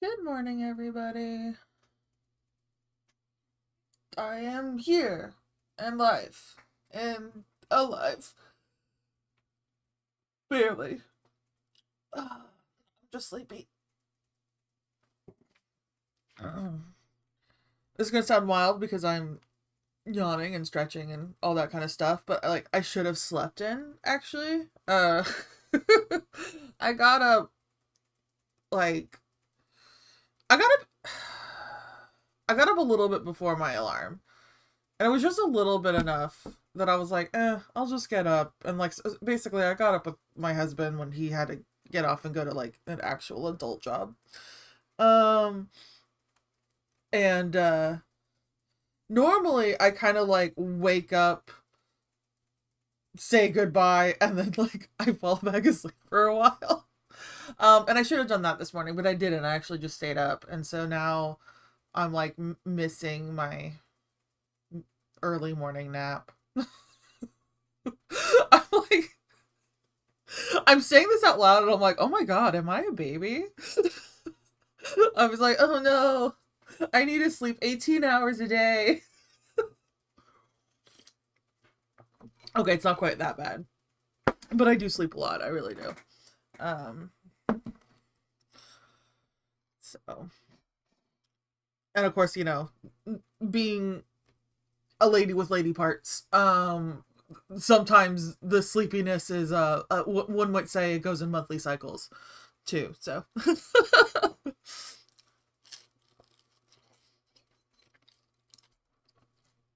Good morning, everybody. I am here and live and alive. Barely. I'm just sleepy. This is gonna sound wild because I'm yawning and stretching and all that kind of stuff, but I should have slept in actually. I got up like I got up I got up a little bit before my alarm. And it was just a little bit enough that I was like, I'll just get up. And basically, I got up with my husband when he had to get off and go to like an actual adult job. Um, and Normally I kind of like wake up, say goodbye, and then like I fall back asleep for a while. And I should have done that this morning, but I didn't. I actually just stayed up, and so now I'm like missing my early morning nap. I'm like, I'm saying this out loud and I'm like, oh my god, am I a baby? I was like, oh no, I need to sleep 18 hours a day. Okay, it's not quite that bad, but I do sleep a lot. I really do. Um, so, and of course, being a lady with lady parts, sometimes the sleepiness is, one might say it goes in monthly cycles too. So,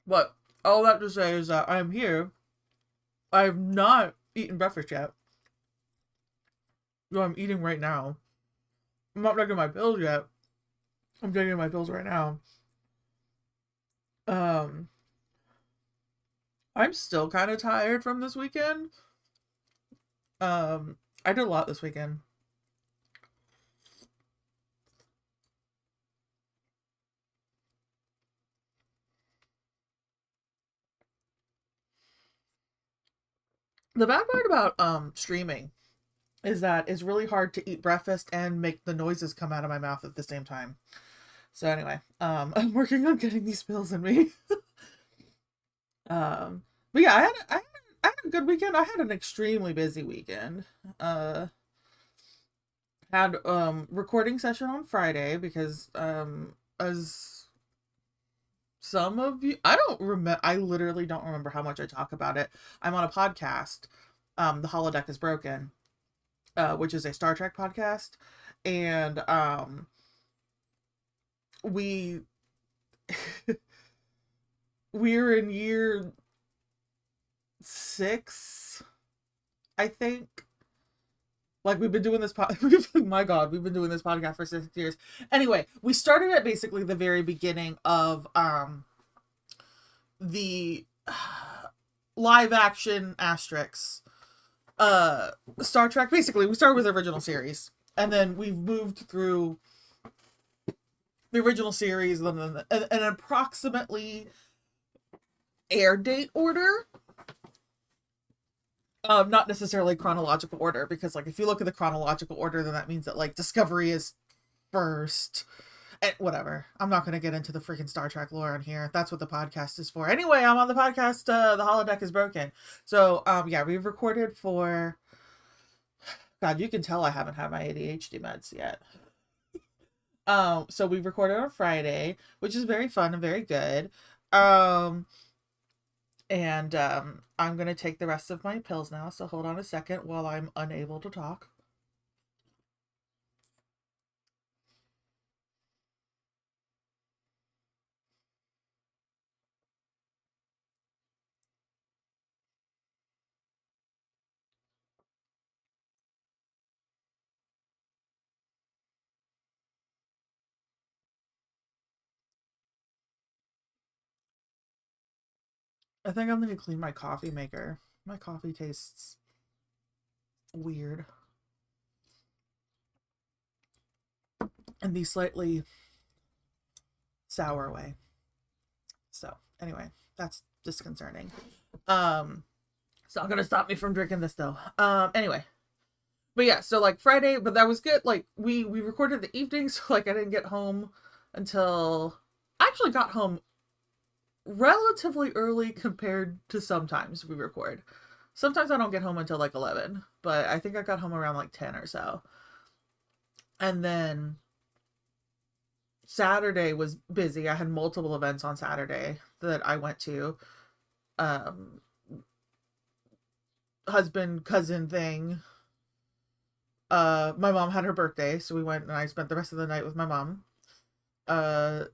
but all that to say is that I'm here. I've not eaten breakfast yet. So I'm eating right now. I'm not taking my pills yet. I'm taking my pills right now. Um, I'm still kind of tired from this weekend. I did a lot this weekend. The bad part about streaming is that it's really hard to eat breakfast and make the noises come out of my mouth at the same time. So anyway, I'm working on getting these pills in me. um, but yeah, I had a good weekend. I had an extremely busy weekend. Uh, had recording session on Friday because as some of you, I don't remember, I literally don't remember how much I talk about it. I'm on a podcast, The Holodeck is Broken, which is a Star Trek podcast, and we we're in year 6, I think. Like we've been doing this my god, we've been doing this podcast for 6 years. Anyway, we started at basically the very beginning of the live action asterisks Star Trek. Basically, we started with the original series, and then we've moved through the original series, and then an approximately air date order. Not necessarily chronological order, because like if you look at the chronological order, then that means that like Discovery is first. And whatever. I'm not gonna get into the freaking Star Trek lore on here. That's what the podcast is for. Anyway, I'm on the podcast. The holodeck is broken. So yeah, we've recorded for. God, you can tell I haven't had my ADHD meds yet. So we recorded on Friday, which is very fun and very good. Um, and I'm gonna take the rest of my pills now. So hold on a second while I'm unable to talk. I think I'm gonna clean my coffee maker. My coffee tastes weird in the slightly sour way. So anyway, that's disconcerting. Um, it's not gonna stop me from drinking this though. Anyway, But yeah, so like Friday, but that was good. Like we recorded the evening, so like I didn't get home until I actually got home relatively early compared to sometimes we record. Sometimes I don't get home until like 11, but I think I got home around like 10 or so. And then Saturday was busy. I had multiple events on Saturday that I went to. Um Husband cousin thing. My mom had her birthday, so we went and I spent the rest of the night with my mom.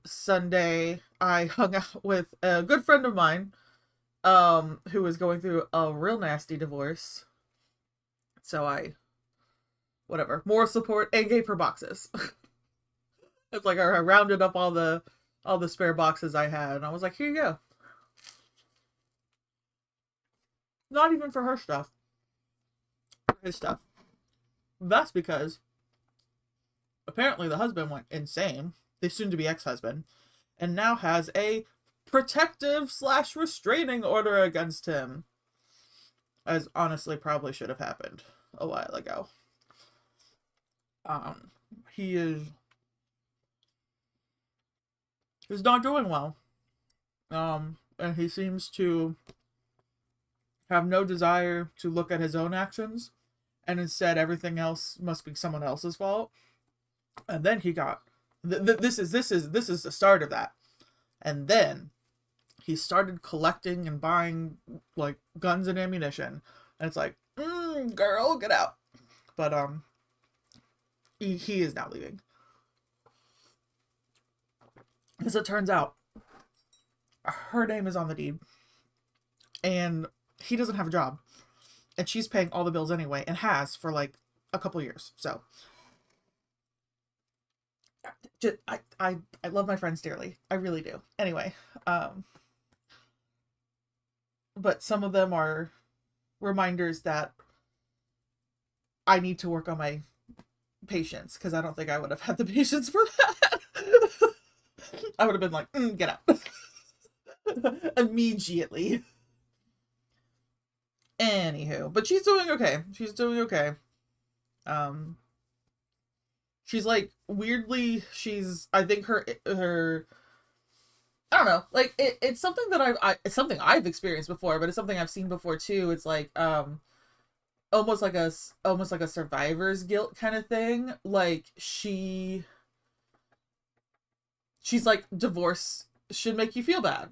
Sunday I hung out with a good friend of mine who was going through a real nasty divorce. So I whatever, more support and gave her boxes. It's like I rounded up all the spare boxes I had and I was like, "Here you go." Not even for her stuff, for his stuff. That's because apparently the husband went insane, the soon to be ex-husband, and now has a protective slash restraining order against him, as honestly probably should have happened a while ago. um he is not doing well, and he seems to have no desire to look at his own actions, and instead everything else must be someone else's fault. And then he got this is the start of that. And then he started collecting and buying like guns and ammunition, and it's like, girl, get out. But he is now leaving, as it turns out her name is on the deed, and he doesn't have a job, and she's paying all the bills anyway, and has for like a couple years. So I love my friends dearly, I really do. Anyway, but some of them are reminders that I need to work on my patience, because I don't think I would have had the patience for that. I would have been like, get out. Immediately. Anywho, but she's doing okay. She's doing okay. Um, she's like weirdly, I think her, I don't know, like it's something that it's something I've experienced before, but it's something I've seen before too. It's like almost like a survivor's guilt kind of thing. Like she's like, divorce should make you feel bad,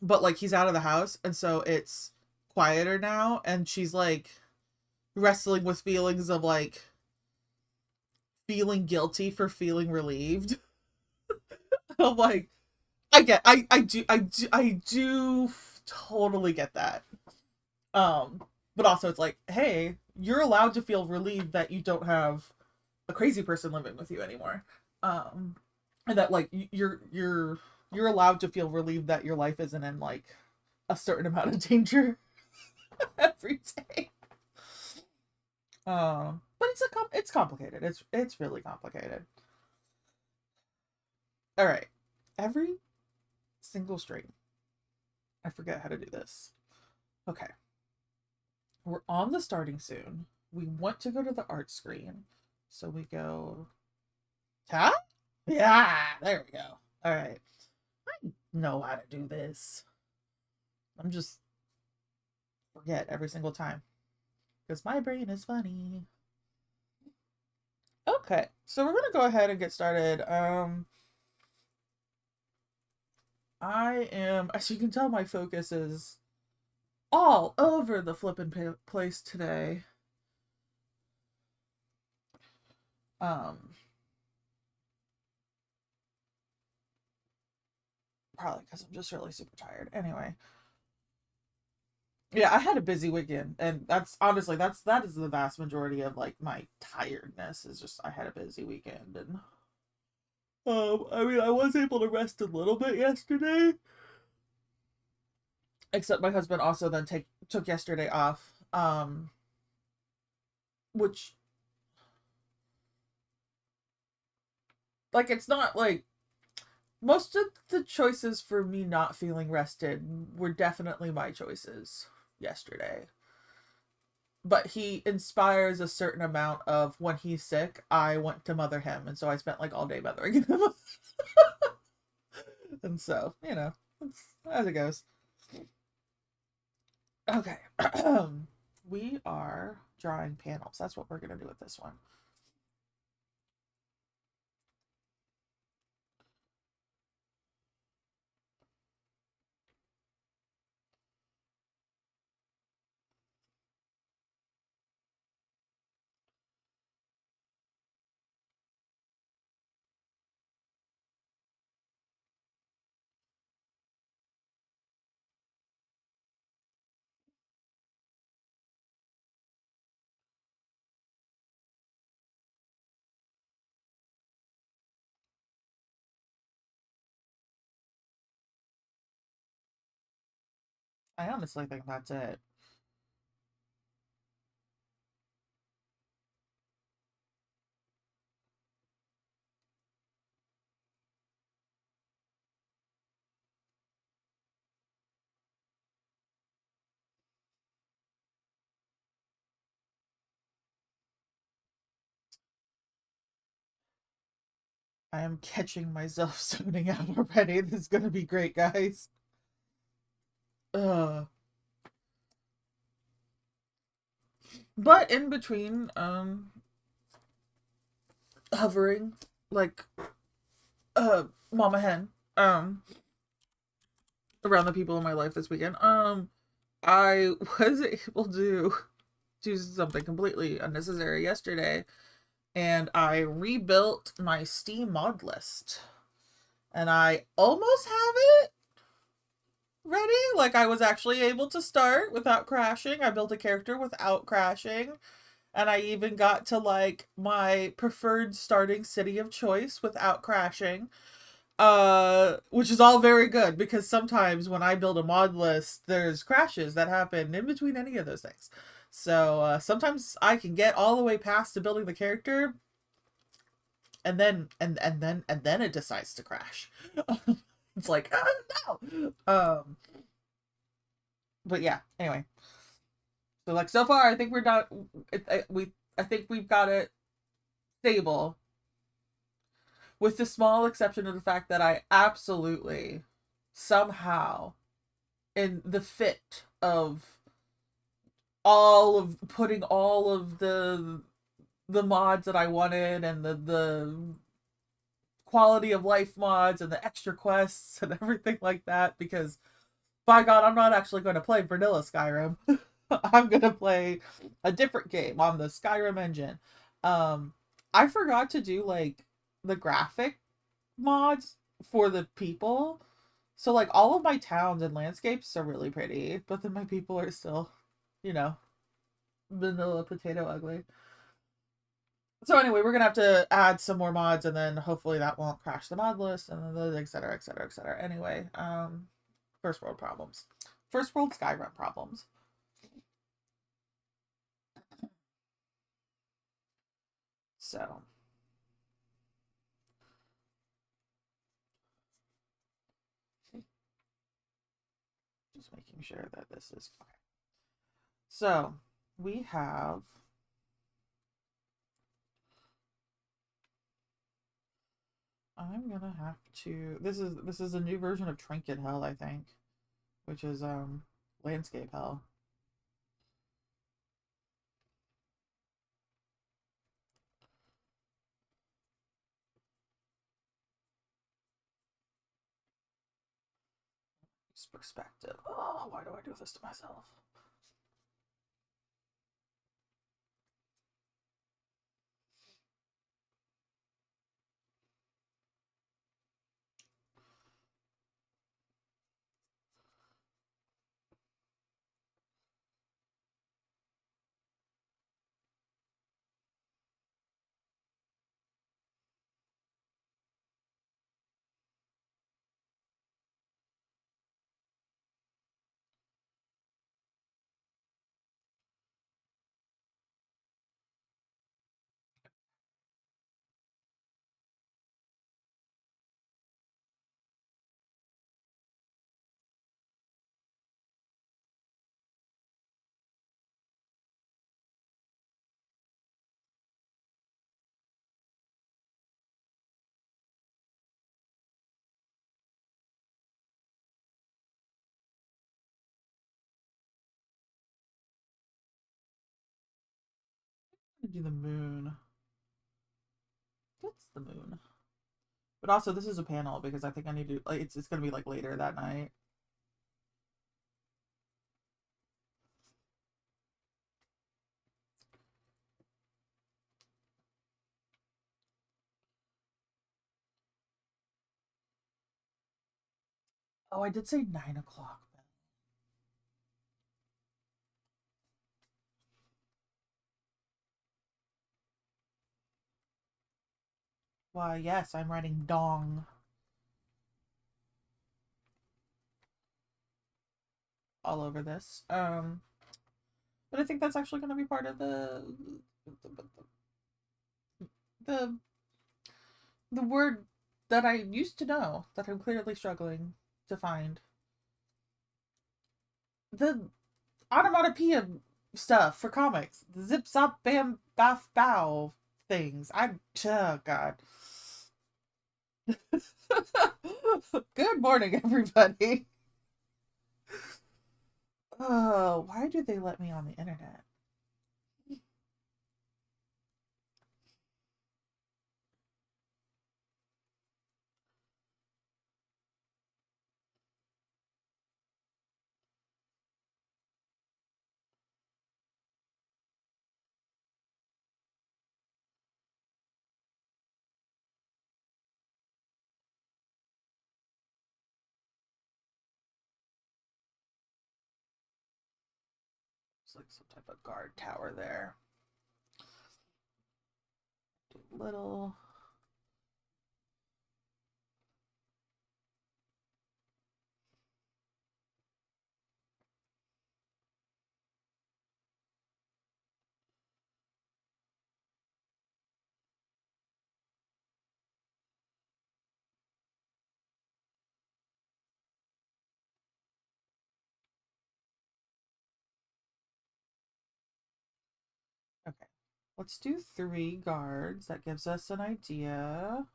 but like he's out of the house, and so it's quieter now, and she's like wrestling with feelings of like feeling guilty for feeling relieved. I'm like, I do totally get that. But also it's like, hey, you're allowed to feel relieved that you don't have a crazy person living with you anymore. And that like you're allowed to feel relieved that your life isn't in like a certain amount of danger every day. But it's complicated. It's really complicated. All right, every single stream, I forget how to do this. Okay, we're on the starting soon. We want to go to the art screen, so we go tab. Yeah, there we go. All right, I know how to do this. I'm just forget every single time, because my brain is funny. Okay, so we're gonna go ahead and get started. I am, as you can tell, my focus is all over the flippin' place today. Probably because I'm just really super tired. Anyway, yeah, I had a busy weekend, and that's honestly that is the vast majority of like my tiredness, is just I had a busy weekend. And I mean, I was able to rest a little bit yesterday, except my husband also then took yesterday off, which, like, it's not like most of the choices for me not feeling rested were definitely my choices yesterday. but he inspires a certain amount of when he's sick, I want to mother him. And so I spent like all day mothering him. And so, it's as it goes. Okay. We are drawing panels. That's what we're going to do with this one. I honestly think that's it. I am catching myself zoning out already. This is going to be great, guys. Uh, but in between, hovering like mama hen, around the people in my life this weekend, I was able to do something completely unnecessary yesterday, and I rebuilt my Steam mod list, and I almost have it ready. Like, I was actually able to start without crashing. I built a character without crashing, and I even got to like my preferred starting city of choice without crashing. Which is all very good, because sometimes when I build a mod list, there's crashes that happen in between any of those things. So sometimes I can get all the way past to building the character, and then it decides to crash. It's like, oh, no. But yeah, anyway. So like, so far I think we're not I think we've got it stable, with the small exception of the fact that I absolutely somehow, in the fit of putting all of the mods that I wanted, and the quality of life mods and the extra quests and everything like that, because by God, I'm not actually going to play vanilla Skyrim. I'm going to play a different game on the Skyrim engine. I forgot to do like the graphic mods for the people. So like, all of my towns and landscapes are really pretty, but then my people are still, you know, vanilla potato ugly. So anyway, we're gonna have to add some more mods, and then hopefully that won't crash the mod list, and then et cetera, et cetera, et cetera. Anyway, first world problems. First world Skyrim problems. So just making sure that this is okay. So we have, I'm gonna have to, this is a new version of Trinket Hell, I think, which is landscape hell. Perspective. Oh, why do I do this to myself? do the moon. That's the moon. But also, this is a panel because I think I need to, like, it's gonna be like later that night. Oh, I did say 9 o'clock. Why, yes, I'm writing dong all over this. But I think that's actually going to be part of the the word that I used to know that I'm clearly struggling to find. The onomatopoeia stuff for comics. The zip zop bam baff bow things. Oh god. Good morning, everybody. Oh, why do they let me on the internet? It's like some type of guard tower there. Do a little. Okay. Let's do 3 guards. That gives us an idea.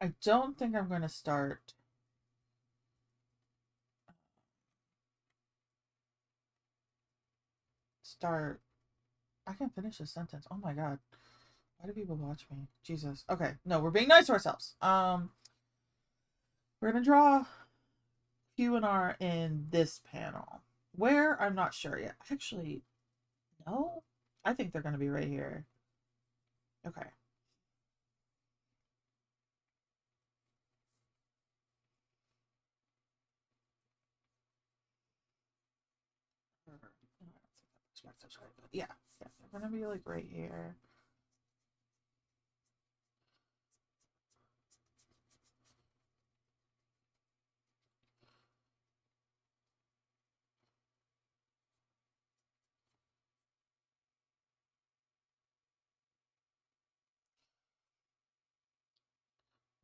I don't think I'm going to start. I can finish a sentence. Oh my god. Why do people watch me? Jesus. Okay. No, we're being nice to ourselves. We're going to draw Q and R in this panel. Where? I'm not sure yet. Actually, no. I think they're going to be right here. Okay. Yeah, they're gonna be like right here.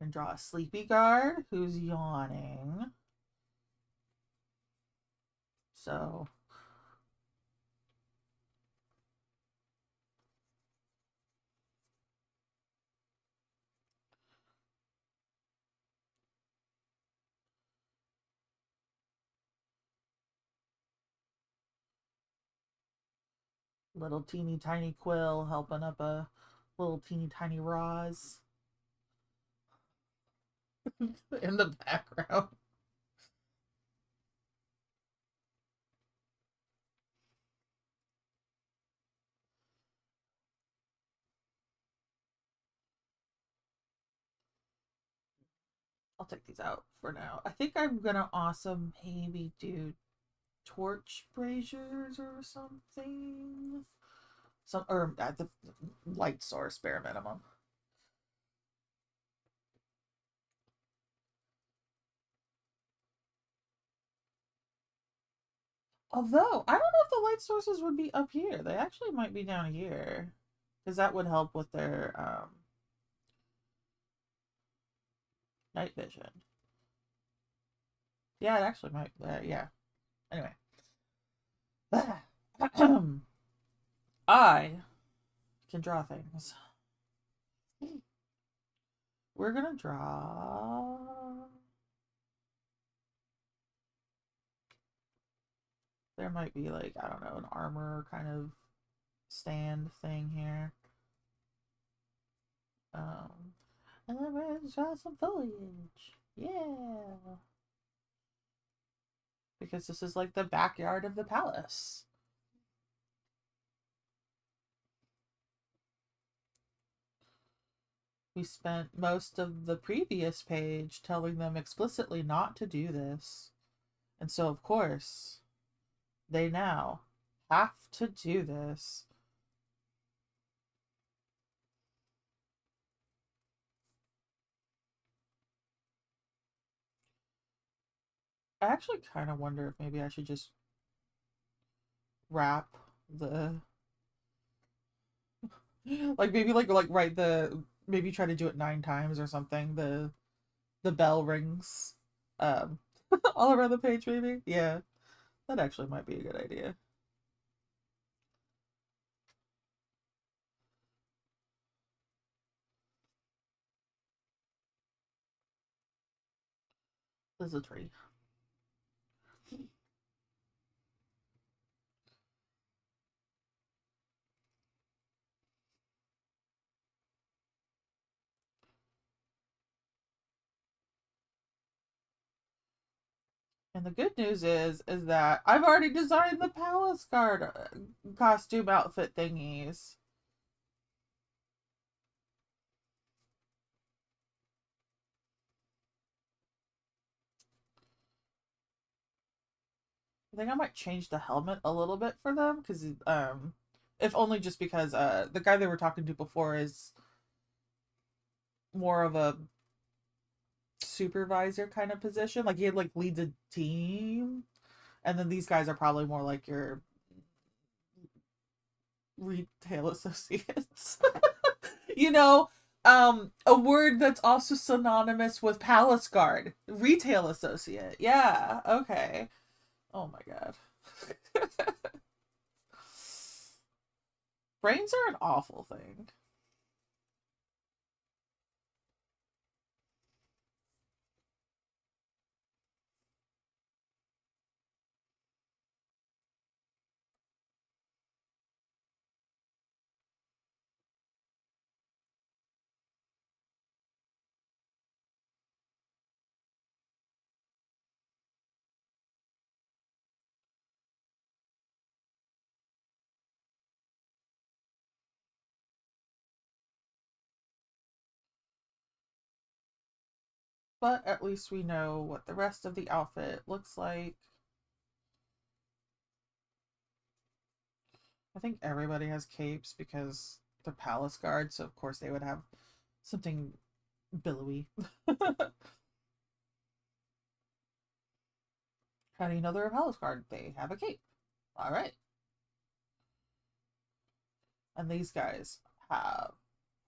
And draw a sleepy guard who's yawning. So little teeny tiny quill helping up a little teeny tiny Roz in the background. I'll take these out for now. I think I'm gonna also maybe do torch braziers or something. Or at the light source bare minimum. Although I don't know if the light sources would be up here. They actually might be down here. Because that would help with their night vision. Yeah, it actually might. Yeah. Anyway. I can draw things. We're gonna draw There might be like, I don't know, an armor kind of stand thing here. And then we're gonna draw some foliage. Yeah. Because this is like the backyard of the palace. We spent most of the previous page telling them explicitly not to do this. And so, of course, they now have to do this. I actually kind of wonder if maybe I should just wrap the like maybe like write the maybe try to do it 9 times or something. The bell rings um all around the page maybe. Yeah. That actually might be a good idea. There's a tree. And the good news is that I've already designed the palace guard costume outfit thingies. I think I might change the helmet a little bit for them because if only just because the guy they were talking to before is more of a supervisor kind of position. Like he like leads a team, and then these guys are probably more like your retail associates. you know, a word that's also synonymous with palace guard, retail associate. Yeah, okay. Oh my god. Brains are an awful thing. But at least we know what the rest of the outfit looks like. I think everybody has capes because they're palace guards, so of course they would have something billowy. How do you know they're a palace guard? They have a cape. All right. And these guys have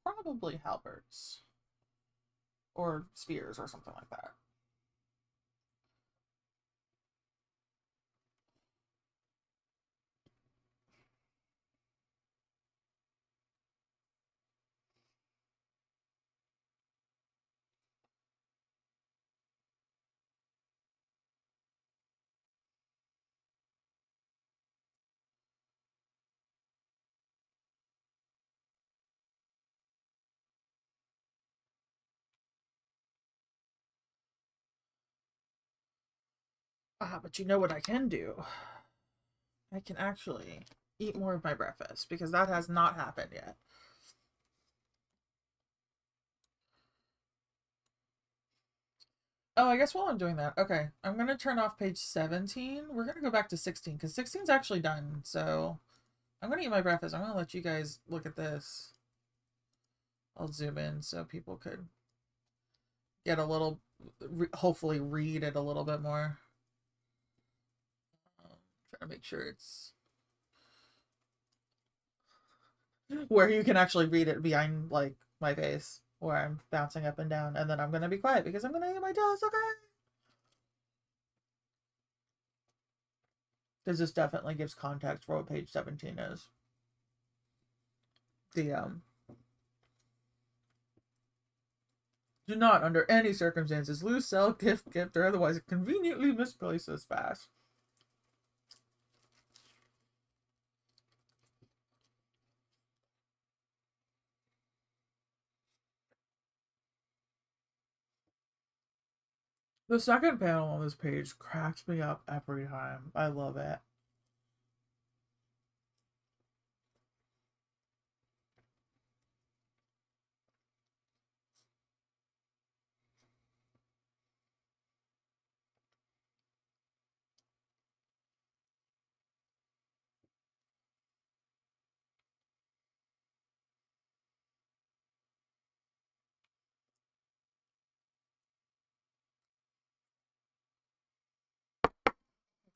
probably halberds or spears or something like that. Ah, but you know what I can do? I can actually eat more of my breakfast because that has not happened yet. Oh, I guess while I'm doing that, okay, I'm gonna turn off page 17. We're gonna go back to 16 because 16's actually done. So I'm gonna eat my breakfast. I'm gonna let you guys look at this. I'll zoom in so people could get a little, hopefully read it a little bit more. Trying to make sure it's where you can actually read it behind like my face where I'm bouncing up and down, and then I'm gonna be quiet because I'm gonna eat my toast, okay? Because this definitely gives context for what page 17 is. The do not under any circumstances lose, sell, gift, or otherwise conveniently misplace this pass. The second panel on this page cracks me up every time. I love it.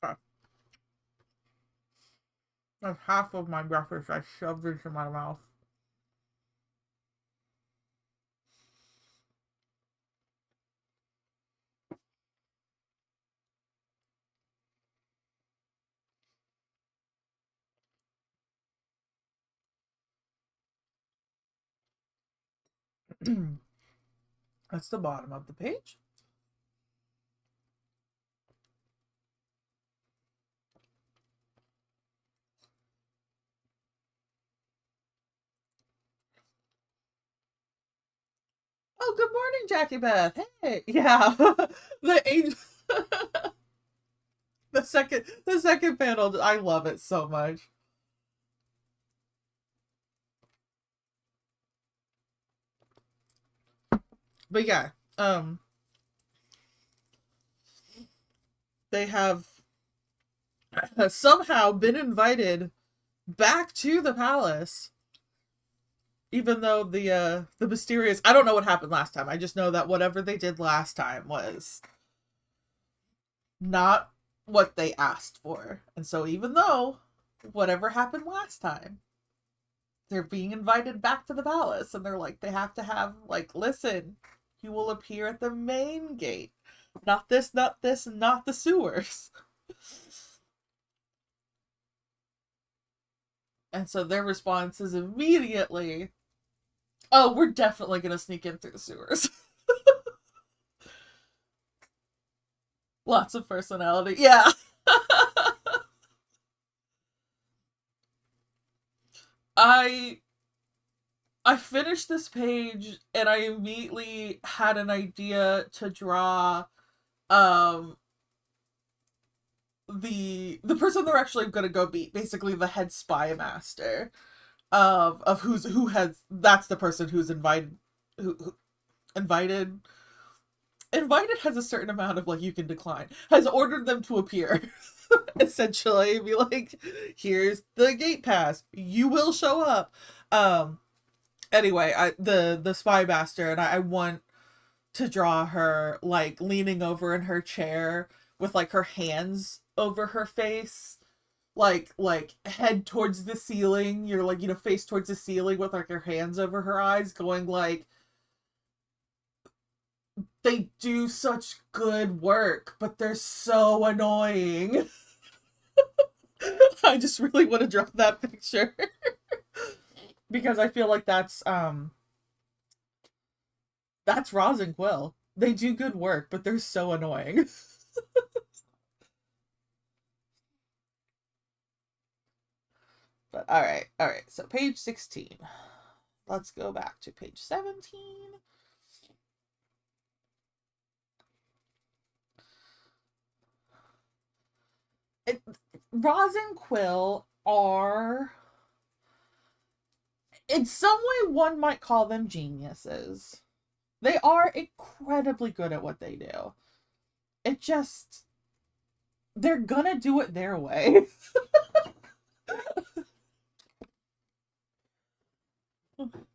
Okay. That's half of my breakfast I shoved into my mouth. That's the bottom of the page. Oh, good morning, Jackie Beth. Hey, yeah, the angel. the second panel. I love it so much. But yeah, they have somehow been invited back to the palace, even though the mysterious. I don't know what happened last time. I just know that whatever they did last time was not what they asked for. And so even though whatever happened last time, they're being invited back to the palace, and they're like, they have to have, like, listen, you will appear at the main gate. Not this, not this, and not the sewers. And so their response is immediately, oh, we're definitely gonna sneak in through the sewers. Lots of personality. Yeah. I I finished this page and I immediately had an idea to draw um the person they're actually gonna go beat, basically the head spy master of who has that's the person who's who invited invited has a certain amount of, like, you can decline, has ordered them to appear. Essentially be like, here's the gate pass, you will show up. Anyway, the spy master, and I want to draw her, like, leaning over in her chair with, like, her hands over her face, like head towards the ceiling, you're like, face towards the ceiling with, like, her hands over her eyes, going like, they do such good work, but they're so annoying. I just really want to draw that picture. Because I feel like that's Roz and Quill. They do good work, but they're so annoying. But all right. So page 16. Let's go back to page 17. Roz and Quill are, in some way, one might call them geniuses. They are incredibly good at what they do. It just, they're gonna do it their way.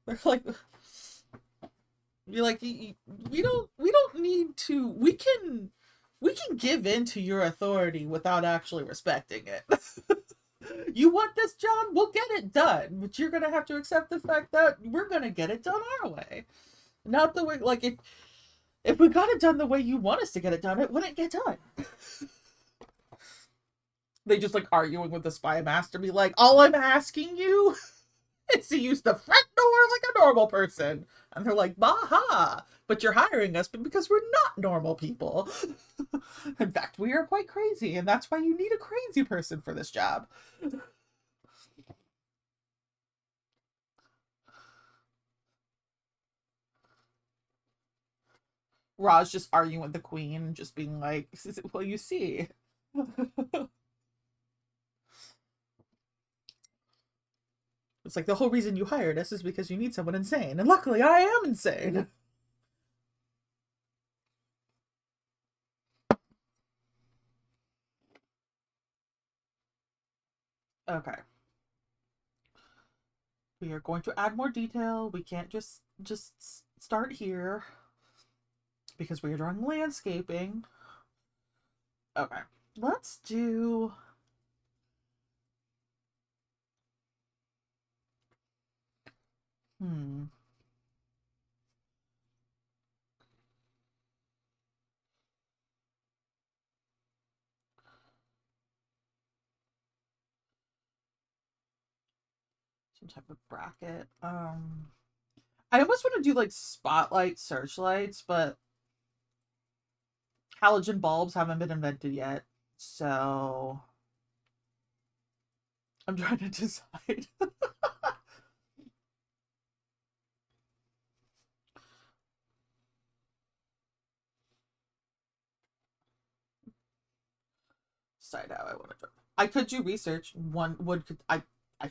They're like, be like, we don't need to, we can give in to your authority without actually respecting it. You want this, John? We'll get it done, but you're gonna have to accept the fact that we're gonna get it done our way, not the way, like, if we got it done the way you want us to get it done, it wouldn't get done. They just, like, arguing with the spy master, be like, all I'm asking you is to use the front door like a normal person. And they're like, baha, but you're hiring us because we're not normal people. In fact, we are quite crazy, and that's why you need a crazy person for this job. Raj just arguing with the queen, just being like, well, you see. It's like the whole reason you hired us is because you need someone insane. And luckily I am insane. Okay. We are going to add more detail. We can't just start here because we are drawing landscaping. Okay. Let's do hmm. Some type of bracket. I almost want to do like spotlight searchlights, but halogen bulbs haven't been invented yet. So I'm trying to decide. Decide how I want to draw. I could do research. One would could I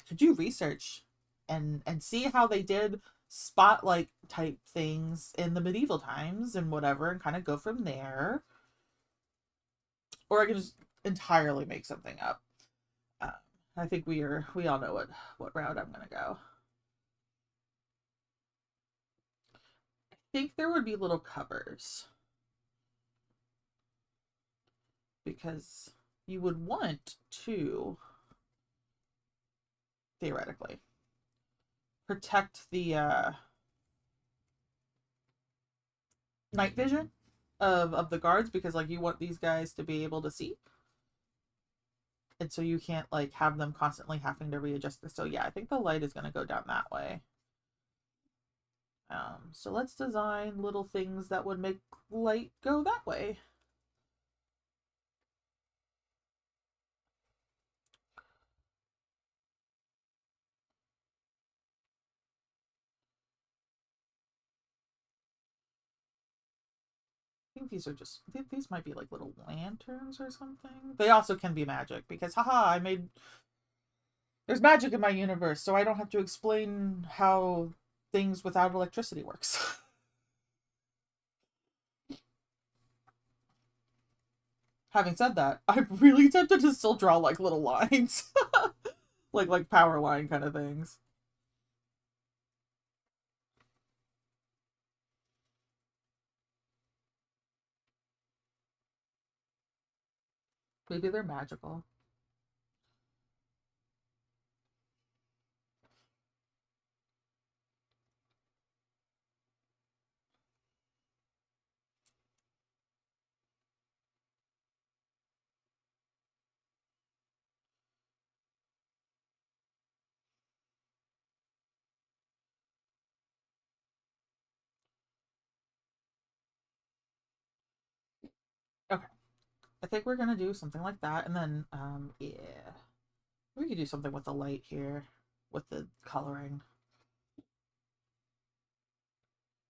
could do research and see how they did spotlight type things in the medieval times and whatever and kind of go from there. Or I can just entirely make something up. Uh, I think we all know what route I'm gonna go. I think there would be little covers because you would want to theoretically protect the night vision of the guards because like you want these guys to be able to see, and so you can't like have them constantly having to readjust this. So yeah, I think the light is going to go down that way. So let's design little things that would make light go that way. I think these are just these might be like little lanterns or something. They also can be magic because haha, I made there's magic in my universe, so I don't have to explain how things without electricity works. Having said that, I'm really tempted to still draw like little lines. Like power line kind of things. Maybe they're magical. Okay. I think we're gonna do something like that, and then yeah. We could do something with the light here, with the coloring.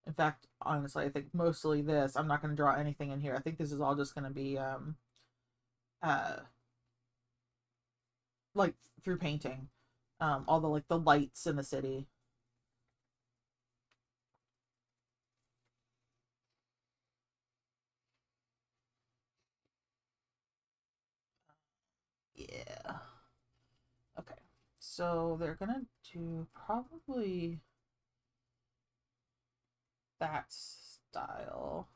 In fact, honestly, I think mostly this. I'm not gonna draw anything in here. I think this is all just gonna be uh like through painting. All the like the lights in the city. Yeah. Okay. So they're gonna do probably that style.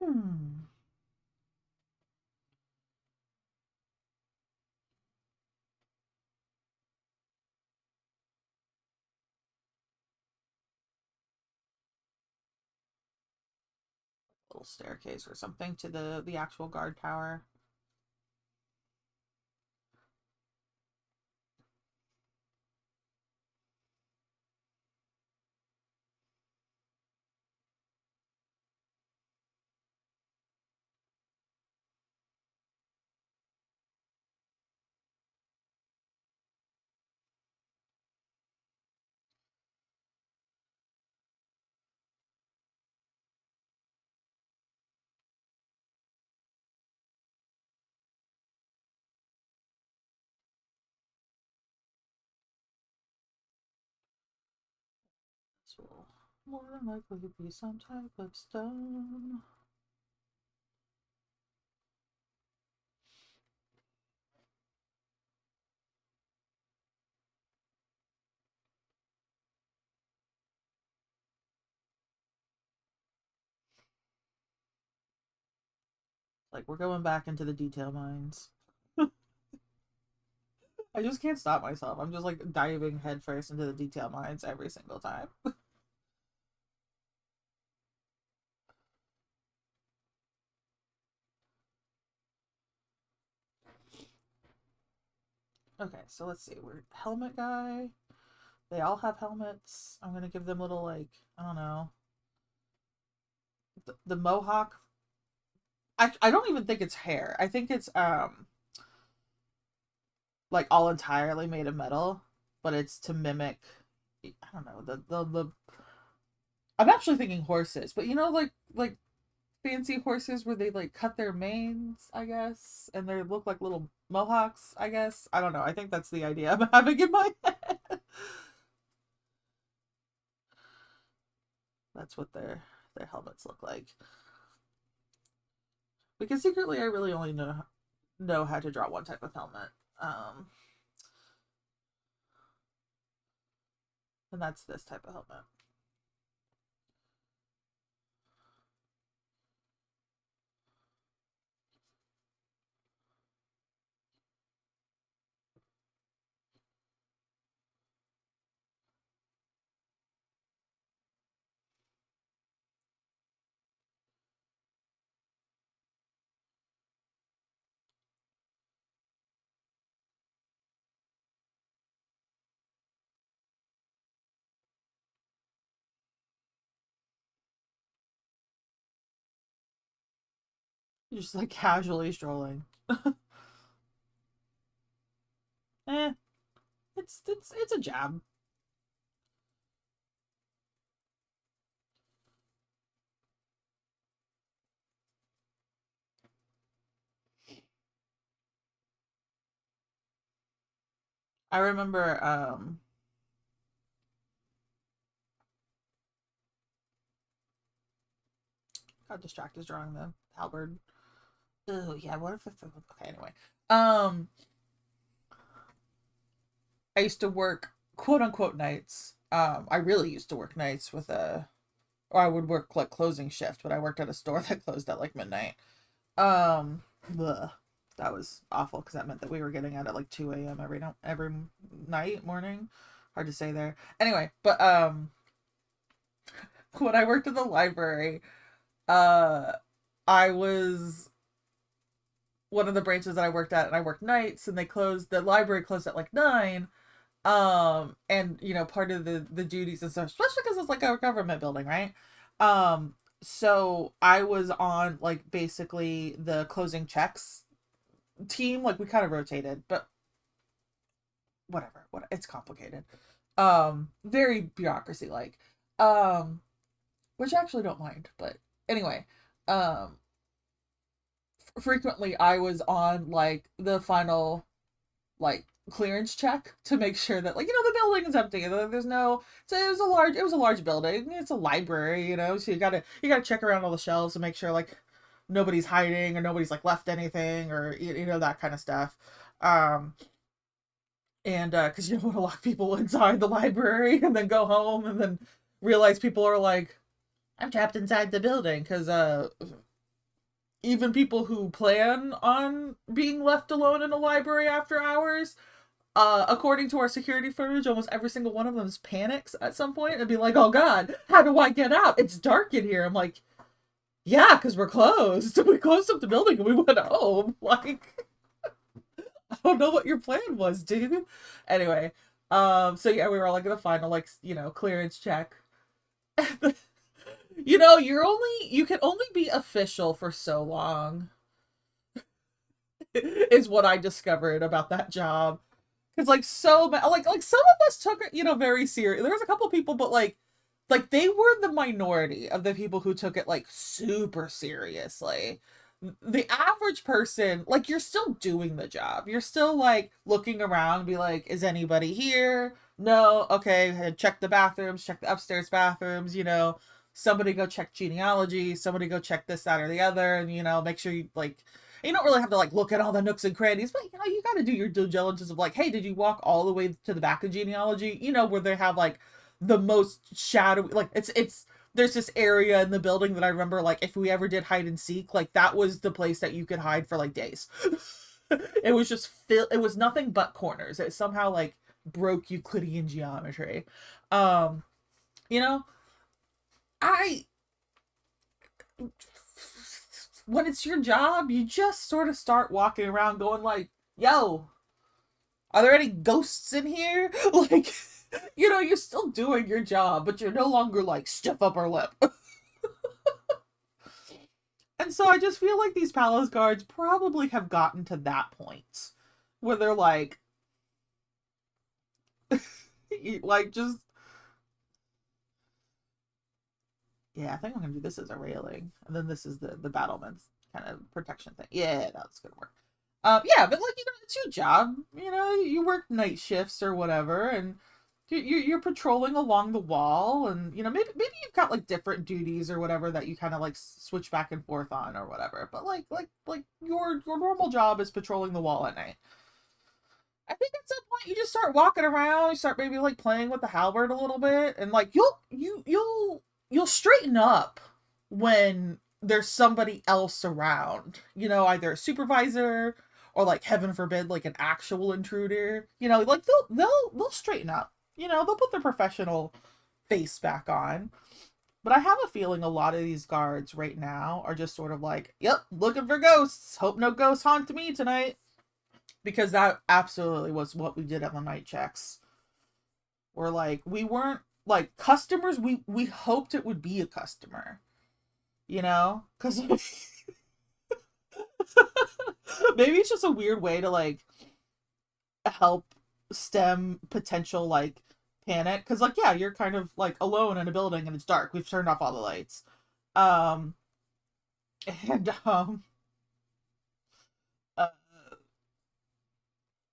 Hmm. little staircase or something to the actual guard tower. This will more than likely be some type of stone. Like, we're going back into the detail mines. I just can't stop myself. I'm just like diving headfirst into the detail mines every single time. Okay, so let's see. We're helmet guy. They all have helmets. I'm gonna give them little, like, I don't know. The mohawk. I don't even think it's hair. I think it's like all entirely made of metal, but it's to mimic, I don't know, the I'm actually thinking horses, but you know, like fancy horses where they like cut their manes, I guess, and they look like little mohawks, I guess. I don't know. I think that's the idea I'm having in my head. That's what their helmets look like. Because secretly I really only know how to draw one type of helmet. And that's this type of helmet. Just like casually strolling. Eh, it's a jab. I remember got distracted drawing the halberd. Oh yeah, what if okay, anyway. Um I used to work quote unquote nights. I really used to work nights with a or I would work like closing shift, but I worked at a store that closed at like midnight. Um bleh. That was awful because that meant that we were getting out at like 2 a.m. every night, morning. Hard to say there. Anyway, but when I worked at the library, uh I was one of the branches that I worked at, and I worked nights, and the library closed at like 9. And you know, part of the duties and stuff, especially because it's like a government building, right? So I was on like basically the closing checks team. Like we kind of rotated, but whatever. What it's complicated. Very bureaucracy like. Um, which I actually don't mind, but anyway, um, frequently I was on like the final like clearance check to make sure that, like, you know, the building is empty. There's no, so it was a large building. It's a library, you know, so you gotta check around all the shelves to make sure like nobody's hiding or nobody's like left anything or you know, that kind of stuff. Um and because you don't want to lock people inside the library and then go home and then realize people are like, I'm trapped inside the building, because even people who plan on being left alone in a library after hours, according to our security footage, almost every single one of them panics at some point and be like, "Oh God, how do I get out? It's dark in here." I'm like, Yeah, because we're closed. We closed up the building and we went home. Like, I don't know what your plan was, dude. Anyway, so yeah, we were all like in the final, like, clearance check. You can only be official for so long, is what I discovered about that job. Because like like some of us took it, very serious. There was a couple people, but like they were the minority of the people who took it like super seriously. The average person, like, you're still doing the job. You're still like looking around, be like, is anybody here? No. Okay, check the bathrooms, check the upstairs bathrooms, somebody go check genealogy, somebody go check this, that, or the other, and make sure you don't really have to like look at all the nooks and crannies, but you got to do your due diligence of like, hey, did you walk all the way to the back of genealogy? Where they have like the most shadowy, like it's there's this area in the building that I remember, like, if we ever did hide and seek, like that was the place that you could hide for like days. It was just it was nothing but corners. It somehow like broke Euclidean geometry. Um, you know, I when it's your job, you just sort of start walking around going like, yo, are there any ghosts in here? Like, you're still doing your job, but you're no longer like stiff upper lip. And so I just feel like these palace guards probably have gotten to that point where they're like, like, just, yeah, I think I'm gonna do this as a railing, and then this is the battlements kind of protection thing. Yeah, that's gonna work. Yeah, but like, it's your job. You work night shifts or whatever, and you're patrolling along the wall, and maybe you've got like different duties or whatever that you kind of like switch back and forth on or whatever. But like your normal job is patrolling the wall at night. I think at some point you just start walking around, you start maybe like playing with the halberd a little bit, and like you'll straighten up when there's somebody else around. Either a supervisor or, like, heaven forbid, like an actual intruder. Like they'll straighten up. They'll put their professional face back on. But I have a feeling a lot of these guards right now are just sort of like, yep, looking for ghosts. Hope no ghosts haunt me tonight. Because that absolutely was what we did at the night checks. We're like, we weren't like customers. We hoped it would be a customer, because maybe it's just a weird way to like help stem potential like panic. Because like, yeah, you're kind of like alone in a building and it's dark. We've turned off all the lights. Um, and uh,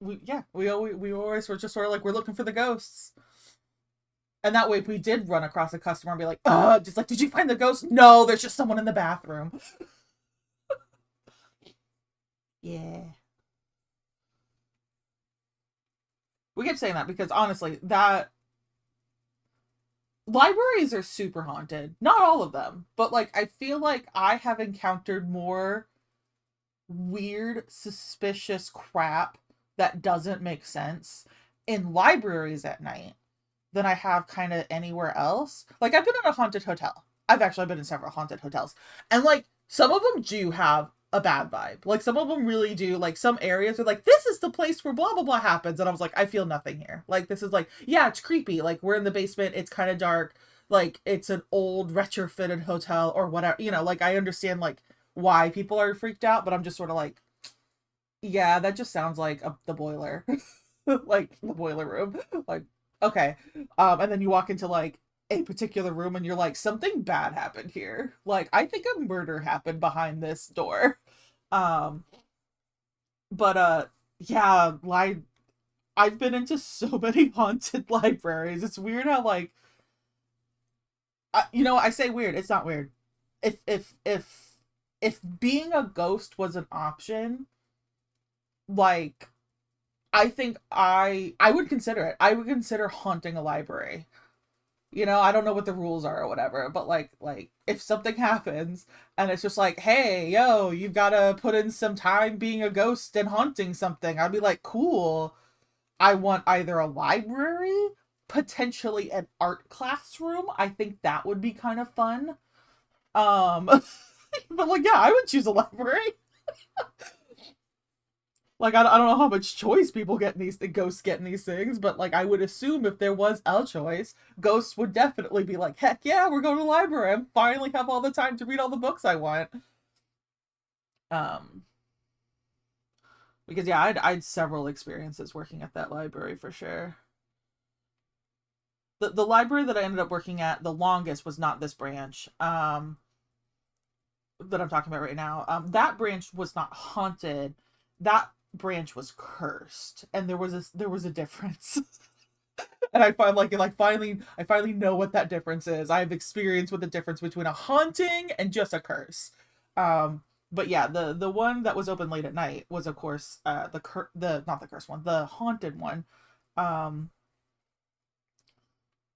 we always were just sort of like, we're looking for the ghosts. And that way, if we did run across a customer and be like, just like, did you find the ghost? No, there's just someone in the bathroom. Yeah. We kept saying that because honestly, that libraries are super haunted. Not all of them, but like, I feel like I have encountered more weird, suspicious crap that doesn't make sense in libraries at night than I have kind of anywhere else. Like, I've been in a haunted hotel. I've actually been in several haunted hotels. And like, some of them do have a bad vibe. Like, some of them really do. Like, some areas are like, this is the place where blah blah blah happens. And I was like, I feel nothing here. Like, this is like, yeah, it's creepy. Like, we're in the basement, it's kind of dark. Like, it's an old retrofitted hotel or whatever. Like, I understand like why people are freaked out, but I'm just sort of like, yeah, that just sounds like the boiler. Like the boiler room. Like, okay. And then you walk into like a particular room and you're like, something bad happened here. Like, I think a murder happened behind this door. Um, but yeah, I've been into so many haunted libraries. It's weird how like I say weird, it's not weird. If being a ghost was an option, like, I think I would consider it. I would consider haunting a library. I don't know what the rules are or whatever, but like if something happens and it's just like, hey, yo, you've got to put in some time being a ghost and haunting something, I'd be like, cool. I want either a library, potentially an art classroom. I think that would be kind of fun. Um But like, yeah, I would choose a library. Like, I don't know how much choice people get in these, the ghosts get in these things, but like, I would assume if there was a choice, ghosts would definitely be like, heck yeah, we're going to the library. I finally have all the time to read all the books I want. Um, because yeah, I'd several experiences working at that library for sure. The library that I ended up working at the longest was not this branch. That I'm talking about right now. That branch was not haunted. That branch was cursed, and there was a difference. And I find like finally I finally know what that difference is. I have experience with the difference between a haunting and just a curse. But yeah, the one that was open late at night was of course the not the cursed one, the haunted one. Um,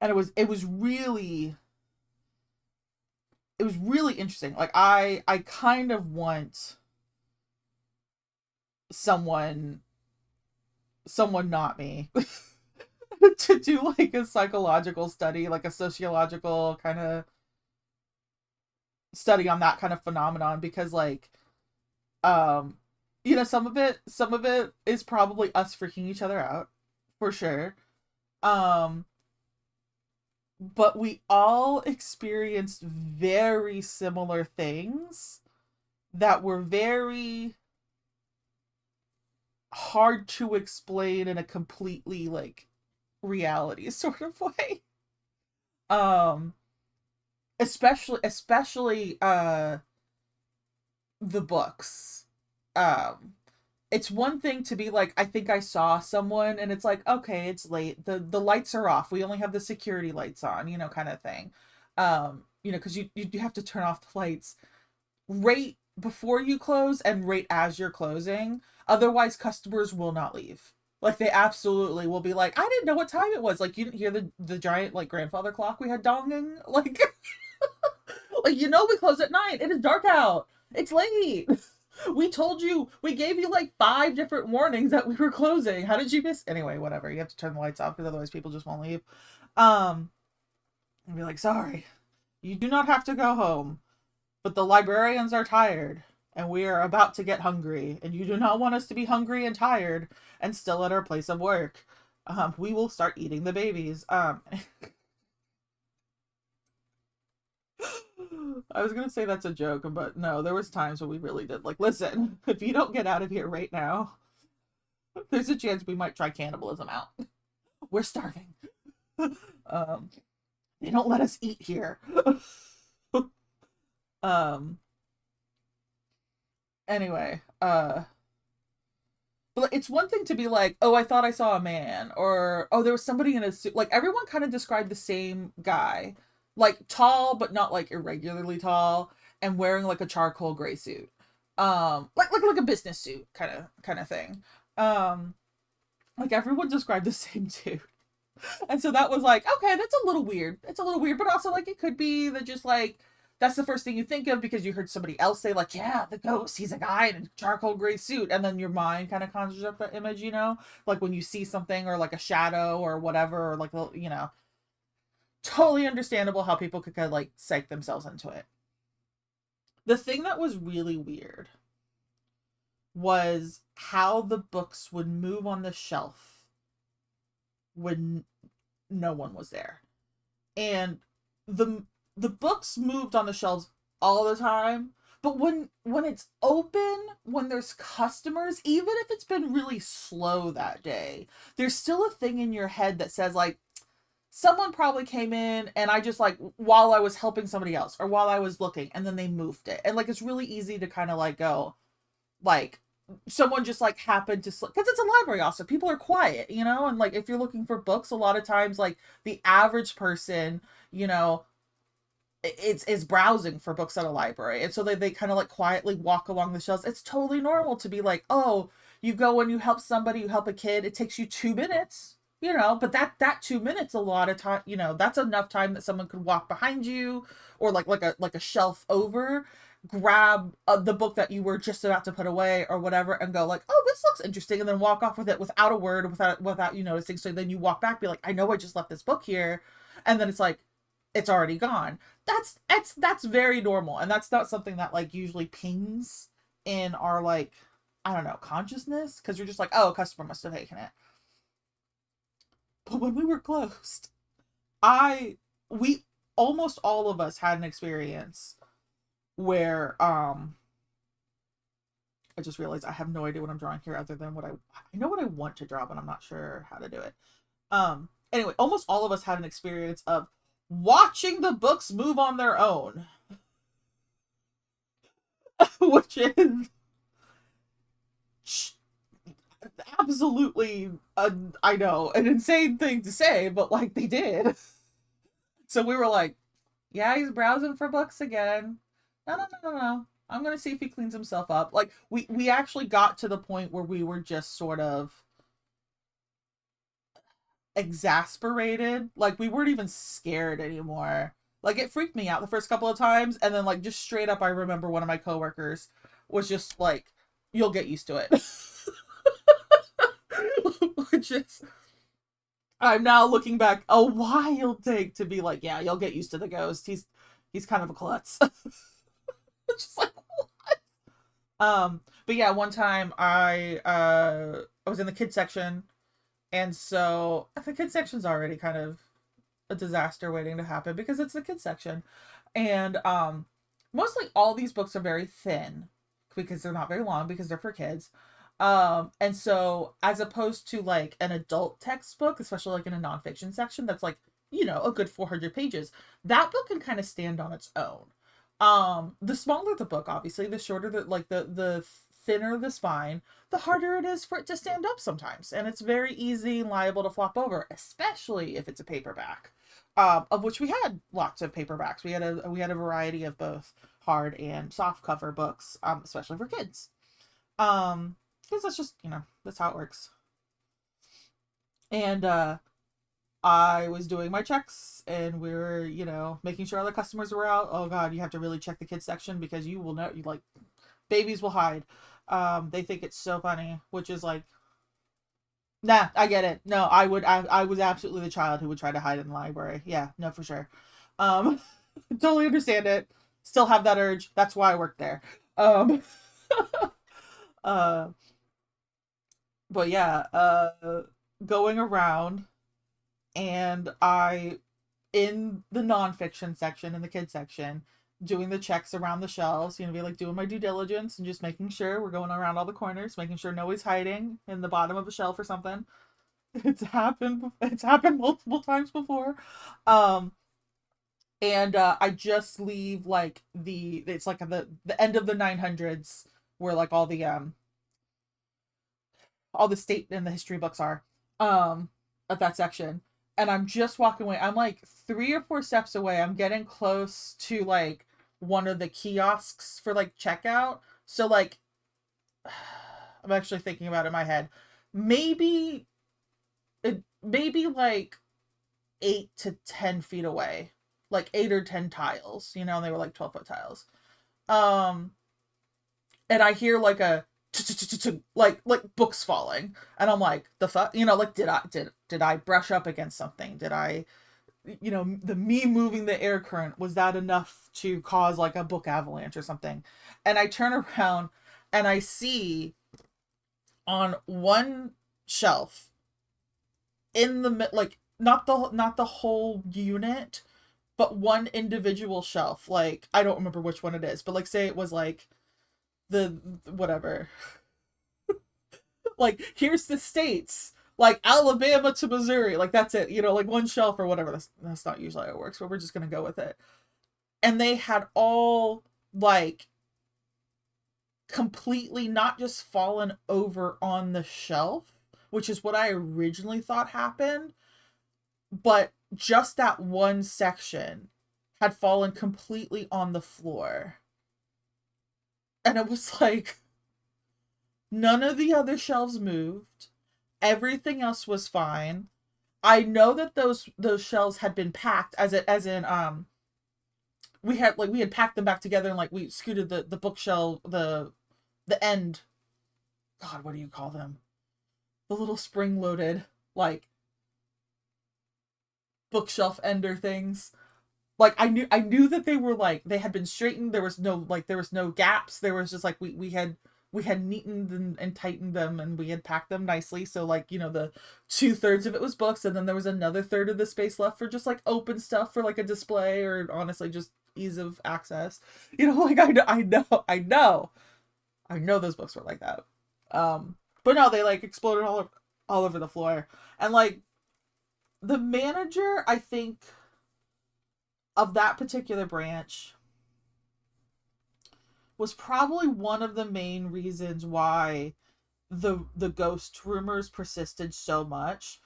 and it was really interesting. Like I kind of want someone someone not me to do like a psychological study, like a sociological kind of study on that kind of phenomenon, because like um some of it is probably us freaking each other out for sure. Um but we all experienced very similar things that were very hard to explain in a completely like reality sort of way. Um especially the books. Um it's one thing to be like, I think I saw someone, and it's like, okay, it's late. The lights are off. We only have the security lights on, kind of thing. Because you have to turn off the lights right before you close and right as you're closing. Otherwise, customers will not leave. Like they absolutely will be like, I didn't know what time it was. Like you didn't hear the giant like grandfather clock we had donging. Like like we close at 9. It is dark out. It's late. We told you. We gave you like 5 different warnings that we were closing. How did you miss? Anyway, whatever. You have to turn the lights off because otherwise people just won't leave. Um, and be like, sorry, you do not have to go home, but the librarians are tired and we are about to get hungry, and you do not want us to be hungry and tired and still at our place of work. We will start eating the babies. I was gonna say that's a joke, but no, there was times when we really did. Like, listen, if you don't get out of here right now, there's a chance we might try cannibalism out. We're starving. um, they don't let us eat here. um. Anyway, but it's one thing to be like, oh, I thought I saw a man, or oh, there was somebody in a suit. Like everyone kind of described the same guy, like tall but not like irregularly tall, and wearing like a charcoal gray suit, like a business suit kind of thing. Um, like everyone described the same dude, and so that was like, okay, that's a little weird. It's a little weird, but also like it could be that just like that's the first thing you think of because you heard somebody else say like, yeah, the ghost, he's a guy in a charcoal gray suit, and then your mind kind of conjures up that image, like when you see something or like a shadow or whatever, or like totally understandable how people could kind of like psych themselves into it. The thing that was really weird was how the books would move on the shelf when no one was there. And the the books moved on the shelves all the time, but when it's open, when there's customers, even if it's been really slow that day, there's still a thing in your head that says like someone probably came in and I just like while I was helping somebody else or while I was looking, and then they moved it. And like it's really easy to kind of like go like someone just like happened to because it's a library also, people are quiet, and like if you're looking for books, a lot of times like the average person, you know it's browsing for books at a library, and so they kind of like quietly walk along the shelves. It's totally normal to be like, oh, you go and you help somebody, you help a kid, it takes you 2 minutes, but that 2 minutes, a lot of time, that's enough time that someone could walk behind you, or like a shelf over, grab the book that you were just about to put away or whatever, and go like, oh, this looks interesting, and then walk off with it without a word, without you noticing. So then you walk back, be like, I know I just left this book here, and then it's like, it's already gone. That's very normal, and that's not something that like usually pings in our like, I don't know, consciousness, because you're just like, oh, a customer must have taken it. But when we were closed, I we almost all of us had an experience where I just realized I have no idea what I'm drawing here other than I know what I want to draw, but I'm not sure how to do it. Anyway, almost all of us had an experience of watching the books move on their own. Which is absolutely I know, an insane thing to say, but like they did. So we were like, yeah, he's browsing for books again. No. I'm gonna see if he cleans himself up. Like we actually got to the point where we were just sort of exasperated. Like we weren't even scared anymore. Like it freaked me out the first couple of times, and then like just straight up I remember one of my coworkers was just like, you'll get used to it. Which is, I'm now looking back, a wild take to be like, yeah, you'll get used to the ghost. He's kind of a klutz. Just like, but yeah, one time I was in the kids section, and so the kids section's already kind of a disaster waiting to happen because it's the kids section. And mostly all these books are very thin because they're not very long because they're for kids. And so as opposed to like an adult textbook, especially like in a nonfiction section that's like, you know, a good 400 pages, that book can kind of stand on its own. The smaller the book, obviously, the shorter the thinner the spine, the harder it is for it to stand up sometimes. And it's very easy and liable to flop over, especially if it's a paperback. Of which we had lots of paperbacks. We had a variety of both hard and soft cover books, especially for kids. Because that's just, you know, that's how it works. And I was doing my checks, and we were, you know, making sure all the customers were out. Oh god, you have to really check the kids section because you will know, you like, babies will hide. They think it's so funny, which is like, nah, I get it. No, I was absolutely the child who would try to hide in the library. Yeah, no, for sure. Um, totally understand it. Still have that urge. That's why I work there. Um, uh, but yeah, going around, and I, in the nonfiction section, in the kids section, doing the checks around the shelves, you know, be like doing my due diligence and just making sure we're going around all the corners, making sure nobody's hiding in the bottom of a shelf or something. It's happened multiple times before. Um and I just leave like it's like the end of the 900s where like all the state and the history books are at that section, and I'm just walking away. I'm like 3 or 4 steps away. I'm getting close to like one of the kiosks for like checkout. So like I'm actually thinking about it in my head. Maybe maybe like 8 to 10 feet away, like 8 or 10 tiles, you know, and they were like 12-foot tiles. Um, and I hear like a like books falling, and I'm like, the fuck, you know, like did I brush up against something? Did I, you know, the me moving the air current, was that enough to cause like a book avalanche or something? And I turn around and I see on one shelf in the like not the whole unit, but one individual shelf. Like I don't remember which one it is, but like say it was like the whatever. Like here's the states, like Alabama to Missouri, like that's it, you know, like one shelf or whatever. That's not usually how it works, but we're just gonna go with it. And they had all like completely not just fallen over on the shelf, which is what I originally thought happened, but just that one section had fallen completely on the floor. And it was like none of the other shelves moved. Everything else was fine. I know that those shelves had been packed as in we had packed them back together, and like we scooted the bookshelf, the end, god, what do you call them? The little spring loaded like bookshelf ender things. Like I knew that they were like they had been straightened. There was no gaps. There was just like we had neatened and tightened them, and we had packed them nicely. So like, the 2/3 of it was books, and then there was another third of the space left for just like open stuff for like a display, or honestly just ease of access. Like I know those books were like that. But no, they like exploded all over the floor. And like the manager, I think, of that particular branch was probably one of the main reasons why the ghost rumors persisted so much,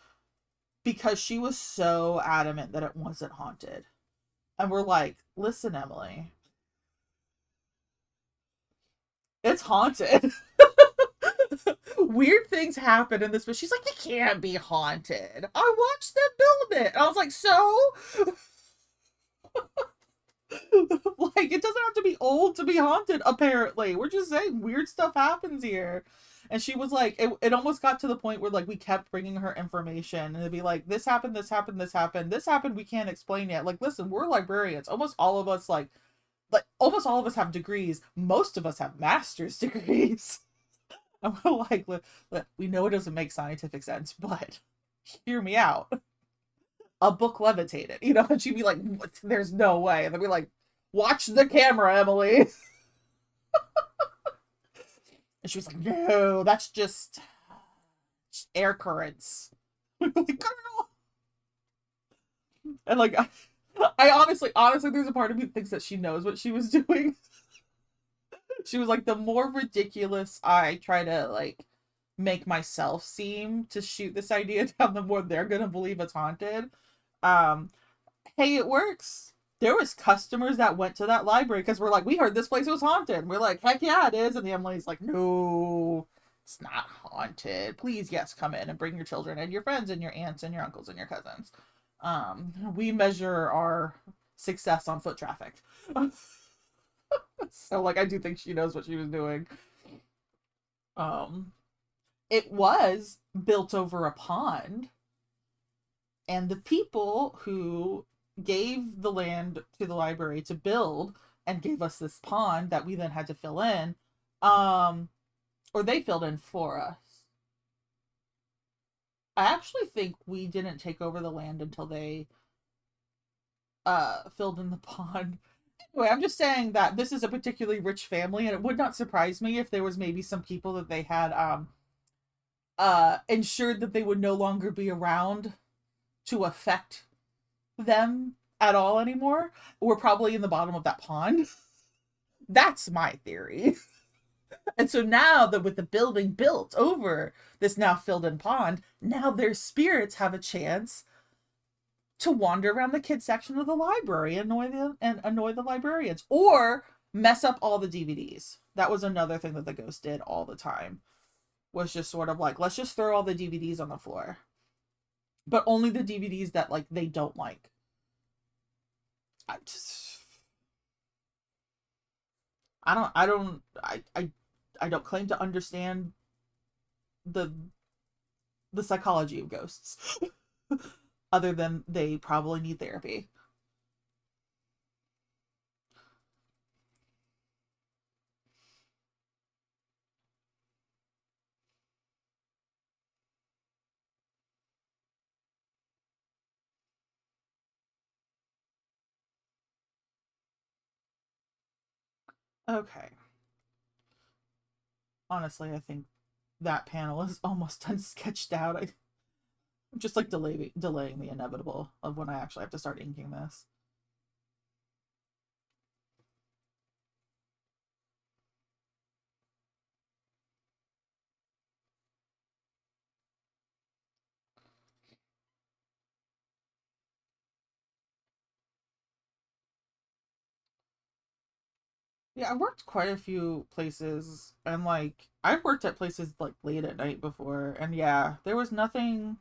because she was so adamant that it wasn't haunted. And we're like, listen, Emily, it's haunted. Weird things happen in this, but she's like, it can't be haunted. I watched them build it. And I was like, so? Like, it doesn't have to be old to be haunted, apparently. We're just saying weird stuff happens here. And she was like, it almost got to the point where like we kept bringing her information, and it'd be like, this happened, this happened, this happened, this happened, we can't explain yet. Like, listen, we're librarians. Almost all of us almost all of us have degrees. Most of us have master's degrees. And we're like, look, we know it doesn't make scientific sense, but hear me out. A book levitated, and she'd be like, there's no way. And then be like, watch the camera, Emily. And she was like, no, that's just air currents. Like, girl. And like, I honestly, there's a part of me that thinks that she knows what she was doing. She was like, the more ridiculous I try to like make myself seem to shoot this idea down, the more they're gonna believe it's haunted. Um, hey, it works. There was customers that went to that library because we're like, we heard this place was haunted. And we're like, heck yeah, it is. And the Emily's like, no, it's not haunted. Please, yes, come in and bring your children and your friends and your aunts and your uncles and your cousins. We measure our success on foot traffic. So like, I do think she knows what she was doing. It was built over a pond, and the people who gave the land to the library to build and gave us this pond that we then had to fill in, or they filled in for us. I actually think we didn't take over the land until they filled in the pond. Anyway, I'm just saying that this is a particularly rich family, and it would not surprise me if there was maybe some people that they had ensured that they would no longer be around to affect them at all anymore. We're probably in the bottom of that pond. That's my theory. And so now that with the building built over this now filled in pond, now their spirits have a chance to wander around the kids section of the library and annoy the librarians, or mess up all the DVDs. That was another thing that the ghost did all the time, was just sort of like, let's just throw all the DVDs on the floor, but only the DVDs that like they don't like. I don't claim to understand the psychology of ghosts. Other than they probably need therapy. Okay. Honestly, I think that panel is almost unsketched out. I'm just like delaying the inevitable of when I actually have to start inking this. Yeah, I've worked quite a few places, and like I've worked at places like late at night before, and yeah, there was nothing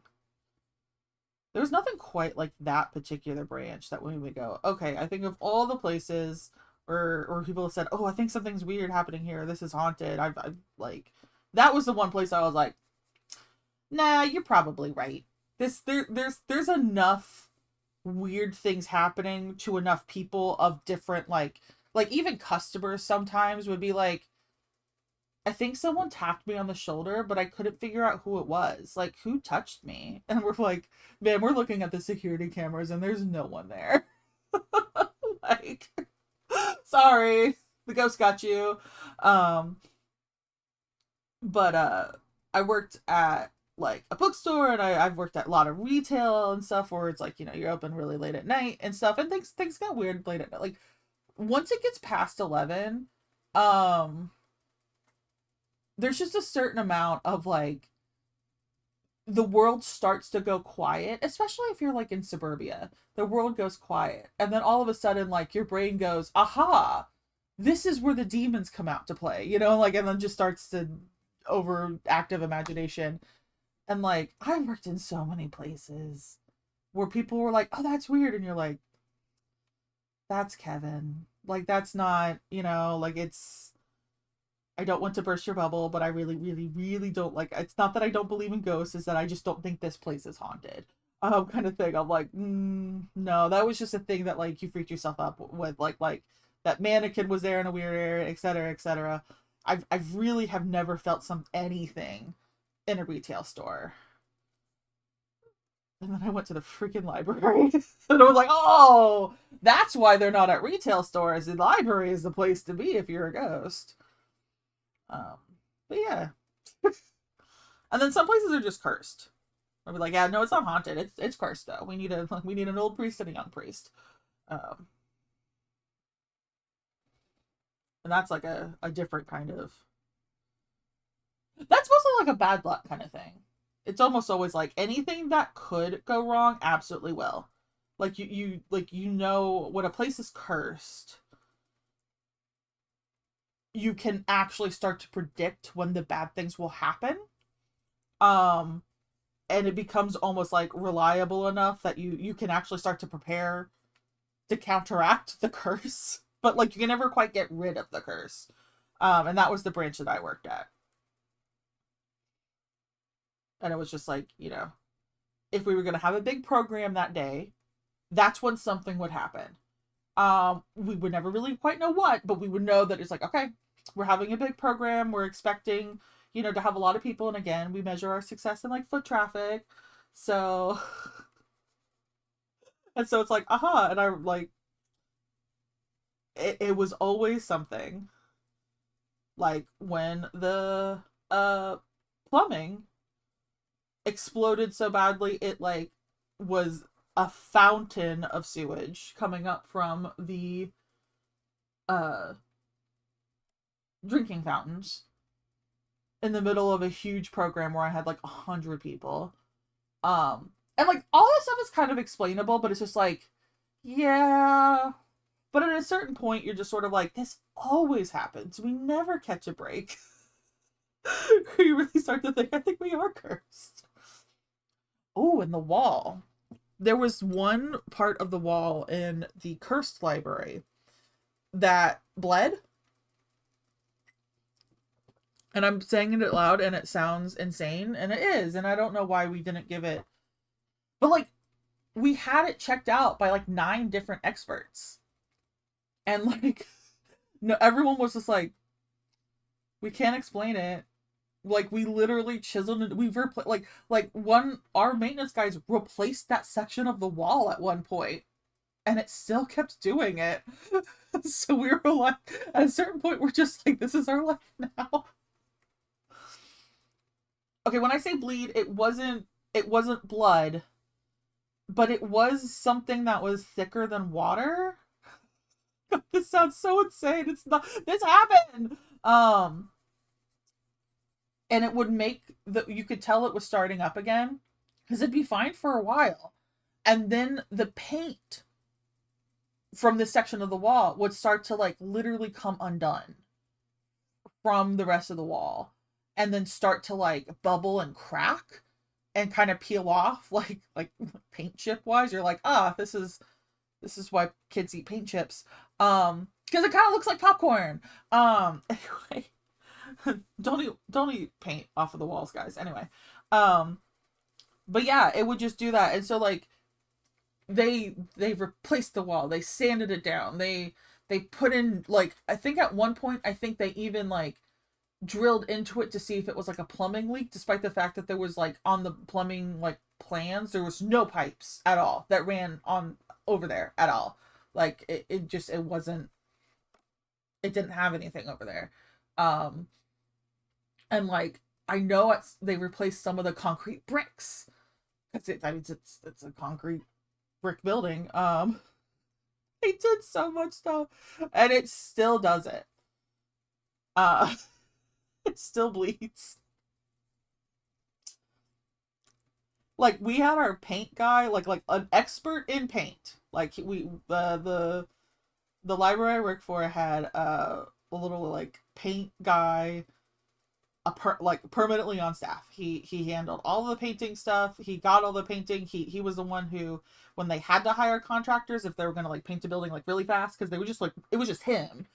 quite like that particular branch that when we go, okay, I think of all the places or people have said, oh, I think something's weird happening here. This is haunted. I've like, that was the one place I was like, nah, you're probably right. There's enough weird things happening to enough people of different, like even customers sometimes would be like, I think someone tapped me on the shoulder, but I couldn't figure out who it was. Like, who touched me? And we're like, man, we're looking at the security cameras and there's no one there. Like, sorry, the ghost got you. Um, but I worked at like a bookstore, and I've worked at a lot of retail and stuff where it's like, you're open really late at night and stuff, and things get weird late at night. Like, once it gets past 11, um there's just a certain amount of like, the world starts to go quiet, especially if you're like in suburbia. The world goes quiet, and then all of a sudden, like, your brain goes, aha, this is where the demons come out to play, like, and then just starts to overactive imagination. And like, I worked in so many places where people were like, oh, that's weird, and you're like, that's Kevin. Like, that's not, like, it's, I don't want to burst your bubble, but I really, really, really don't like. It's not that I don't believe in ghosts; is that I just don't think this place is haunted. Kind of thing. I'm like, no, that was just a thing that like you freaked yourself up with, like that mannequin was there in a weird area, etc., etc. I've really have never felt anything in a retail store. And then I went to the freaking library, and I was like, oh, that's why they're not at retail stores. The library is the place to be if you're a ghost. Um, but yeah. And then some places are just cursed. I'll be like, yeah, no, it's not haunted. It's cursed though. We need an old priest and a young priest. Um, and that's like a different kind of, that's mostly like a bad luck kind of thing. It's almost always like anything that could go wrong absolutely will. Like when a place is cursed, you can actually start to predict when the bad things will happen. Um and it becomes almost like reliable enough that you can actually start to prepare to counteract the curse. But like, you can never quite get rid of the curse. And that was the branch that I worked at. And it was just like, if we were going to have a big program that day, that's when something would happen. We would never really quite know what, but we would know that it's like, okay, we're having a big program. We're expecting, to have a lot of people. And again, we measure our success in like foot traffic. So, and so it's like, aha. And I like, it was always something like when the, plumbing exploded so badly, it like was a fountain of sewage coming up from the, uh, drinking fountains in the middle of a huge program where I had like 100 people. And like, all this stuff is kind of explainable, but it's just like, yeah. But at a certain point, you're just sort of like, this always happens. We never catch a break. You really start to think, I think we are cursed. Oh, and the wall. There was one part of the wall in the cursed library that bled. And I'm saying it out loud and it sounds insane, and it is, and I don't know why we didn't give it. But like, we had it checked out by like 9 different experts. And like, no, everyone was just like, we can't explain it. Like, we literally chiseled it. We've replaced, our maintenance guys replaced that section of the wall at one point, and it still kept doing it. So we were like, at a certain point, we're just like, this is our life now. Okay, when I say bleed, it wasn't blood, but it was something that was thicker than water. This sounds so insane. It's not. This happened. And it would make you could tell it was starting up again, because it'd be fine for a while, and then the paint from this section of the wall would start to like literally come undone from the rest of the wall, and then start to like bubble and crack and kind of peel off, like paint chip wise. You're like, this is why kids eat paint chips, because it kind of looks like popcorn. Anyway, don't eat paint off of the walls, guys. Anyway, but yeah, it would just do that. And so like, they replaced the wall, they sanded it down, they put in, like, I think at one point, I think they even like drilled into it to see if it was like a plumbing leak, despite the fact that there was, like, on the plumbing like plans, there was no pipes at all that ran on over there at all. Like it just, it wasn't, it didn't have anything over there. um and like, I know they replaced some of the concrete bricks, because I mean, it's a concrete brick building. They did so much stuff, and it still does it. uh it still bleeds. Like, we had our paint guy, like an expert in paint. Like, we the library I worked for had a little like paint guy, like permanently on staff. He handled all the painting stuff. He got all the painting. He was the one who, when they had to hire contractors, if they were gonna like paint a building like really fast, because they were just like, it was just him.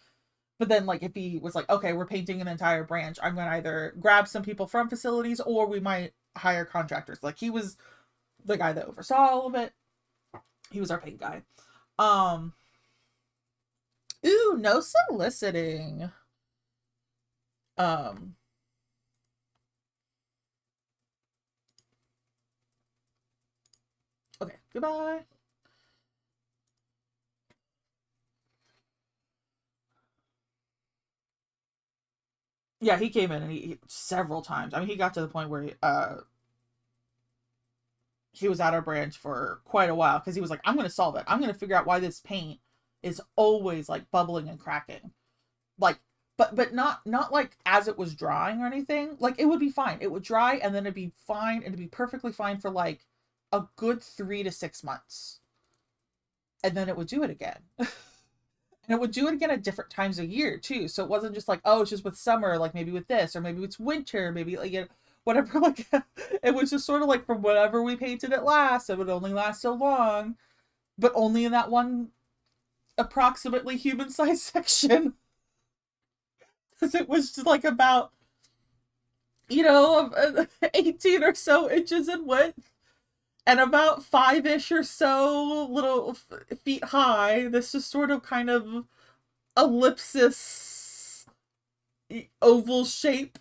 But then, like, if he was like, okay, we're painting an entire branch, I'm gonna either grab some people from facilities, or we might hire contractors. Like, he was the guy that oversaw all of it. He was our paint guy. Um, ooh, no soliciting. Um, okay, goodbye. Yeah, he came in and he several times. I mean, he got to the point where he was at our branch for quite a while, because he was like, I'm going to solve it. I'm going to figure out why this paint is always like bubbling and cracking. Like, but not like as it was drying or anything. Like, it would be fine. It would dry, and then it'd be fine, and it'd be perfectly fine for like a good 3 to 6 months. And then it would do it again. And it would do it again at different times of year too. So it wasn't just like, oh, it's just with summer, like maybe with this, or maybe it's winter, maybe like, you know, whatever. Like, it was just sort of like, from whatever we painted it last, it would only last so long, but only in that one approximately human-sized section. Because it was just like about, 18 or so inches in width, and about 5-ish or so little feet high. This is sort of kind of ellipsis oval shape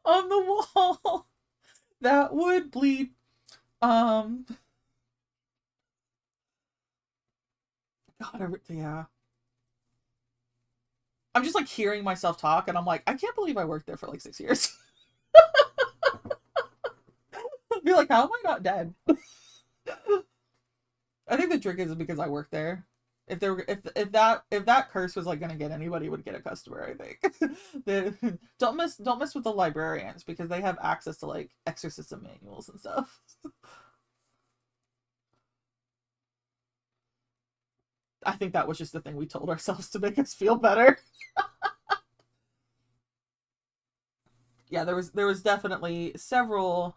on the wall that would bleed. Um, God, yeah. I'm just like hearing myself talk, and I'm like, I can't believe I worked there for like 6 years. I'd be like, how am I not dead? I think the trick is because I worked there. If there were, if that curse was like gonna get anybody, it would get a customer. I think. Don't mess with the librarians, because they have access to like exorcism manuals and stuff. I think that was just the thing we told ourselves to make us feel better. Yeah, there was definitely several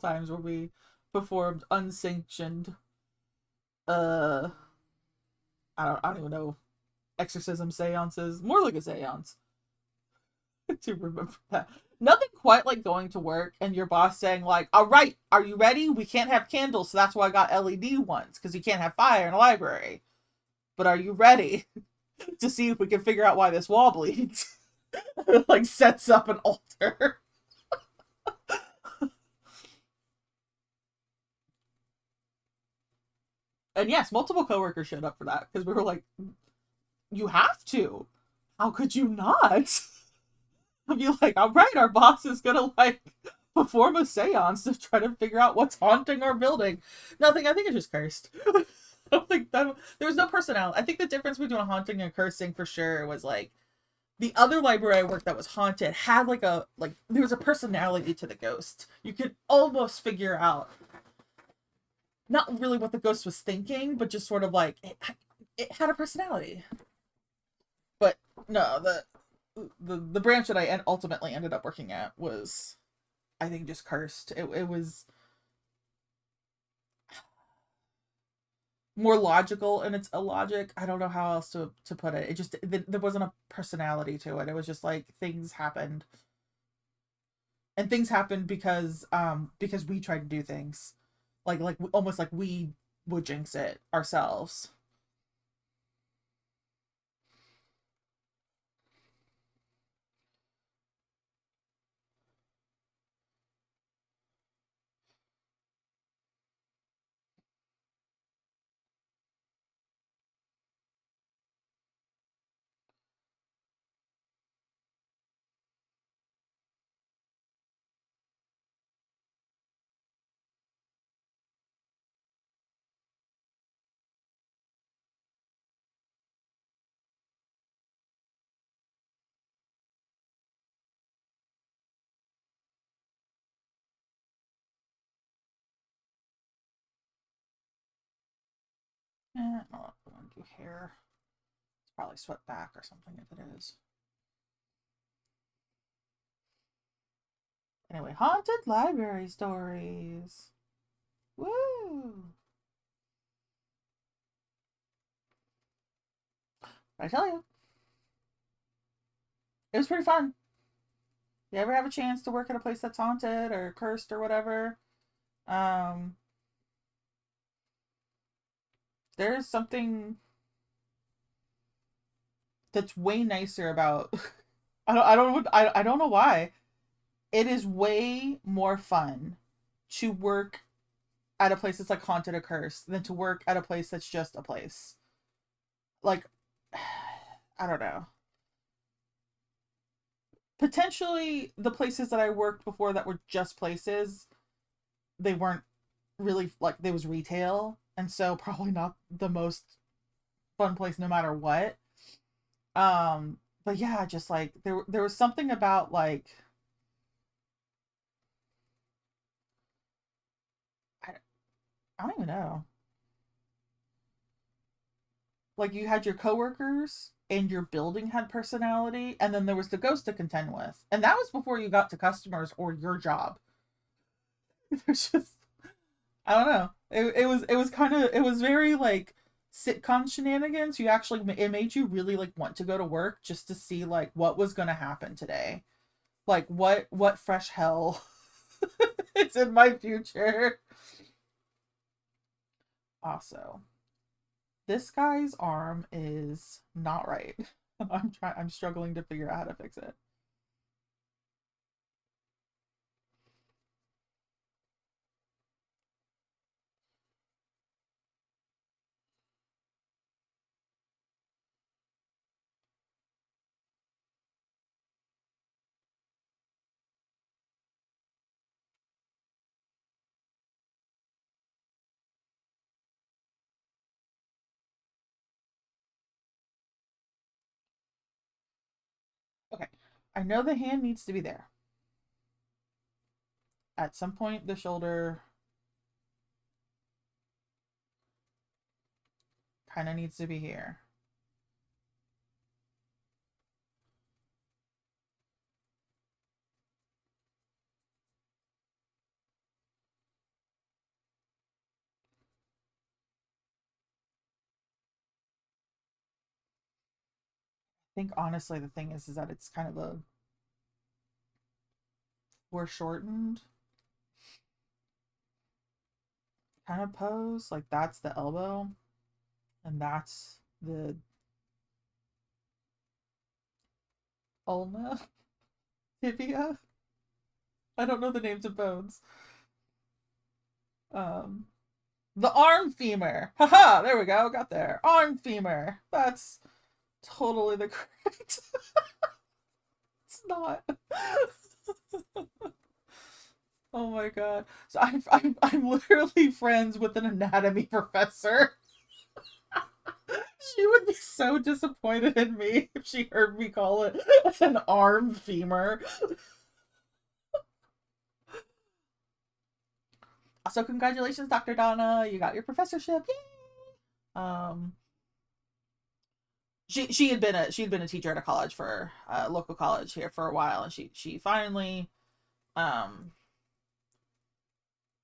times where we performed unsanctioned, uh I don't even know, exorcism seances, more like a seance. To remember that. Nothing quite like going to work and your boss saying like, all right, are you ready? We can't have candles, so that's why I got LED ones, because you can't have fire in a library. But are you ready to see if we can figure out why this wall bleeds? Like, sets up an altar. And yes, multiple coworkers showed up for that, because we were like, you have to. How could you not? I'd be like, all right, our boss is gonna like perform a seance to try to figure out what's haunting our building. Nothing. I think it's just cursed. I don't think that there was no personality. I think the difference between a haunting and cursing for sure was like, the other library I worked that was haunted had like there was a personality to the ghost. You could almost figure out not really what the ghost was thinking, but just sort of like it had a personality. But no, the branch that I ultimately ended up working at was, I think, just cursed. It was more logical in its illogic. I don't know how else to put it. It just, there wasn't a personality to it. It was just like things happened. and things happen because we tried to do things almost like we would jinx it ourselves. I don't want to do hair. It's probably swept back or something if it is. Anyway, haunted library stories. Woo! I tell you, it was pretty fun. You ever have a chance to work at a place that's haunted or cursed or whatever, um, there's something that's way nicer about. I don't know why. It is way more fun to work at a place that's like haunted or cursed than to work at a place that's just a place. Like, I don't know. Potentially, the places that I worked before that were just places, they weren't really like, they was retail, and so probably not the most fun place no matter what. But yeah, just like there was something about like I, I don't even know. Like you had your coworkers and your building had personality, and then there was the ghost to contend with. And that was before you got to customers or your job. There's just I don't know. It was kind of it was very like sitcom shenanigans. You actually it made you really like want to go to work just to see like what was going to happen today. Like what fresh hell is in my future. Also, this guy's arm is not right. I'm struggling to figure out how to fix it. Okay. I know the hand needs to be there. At some point the shoulder kind of needs to be here. I think honestly the thing is that it's kind of a foreshortened kind of pose. Like that's the elbow and that's the ulna tibia. I don't know the names of bones. Um, the arm femur. Haha, there we go. Got there. Arm femur. That's totally the correct. It's not. Oh my god. So I'm literally friends with an anatomy professor. She would be so disappointed in me if she heard me call it an arm femur. Also, congratulations, Dr. Donna. You got your professorship. Yay! She had been a teacher at a college for a local college here for a while, and she finally um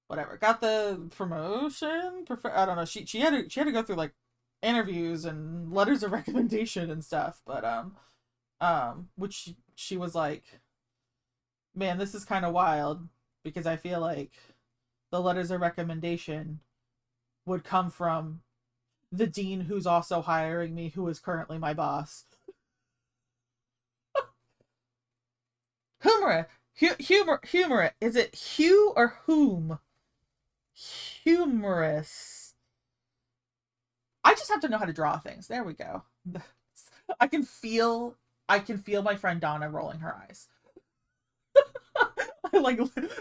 whatever got the promotion. I don't know. She had to go through like interviews and letters of recommendation and stuff, but which she was like Man, this is kind of wild because I feel like the letters of recommendation would come from the dean who's also hiring me, who is currently my boss. Humor, humor. Is it Hugh or whom? Humorous. I just have to know how to draw things. There we go. I can feel I can feel my friend Donna rolling her eyes. I like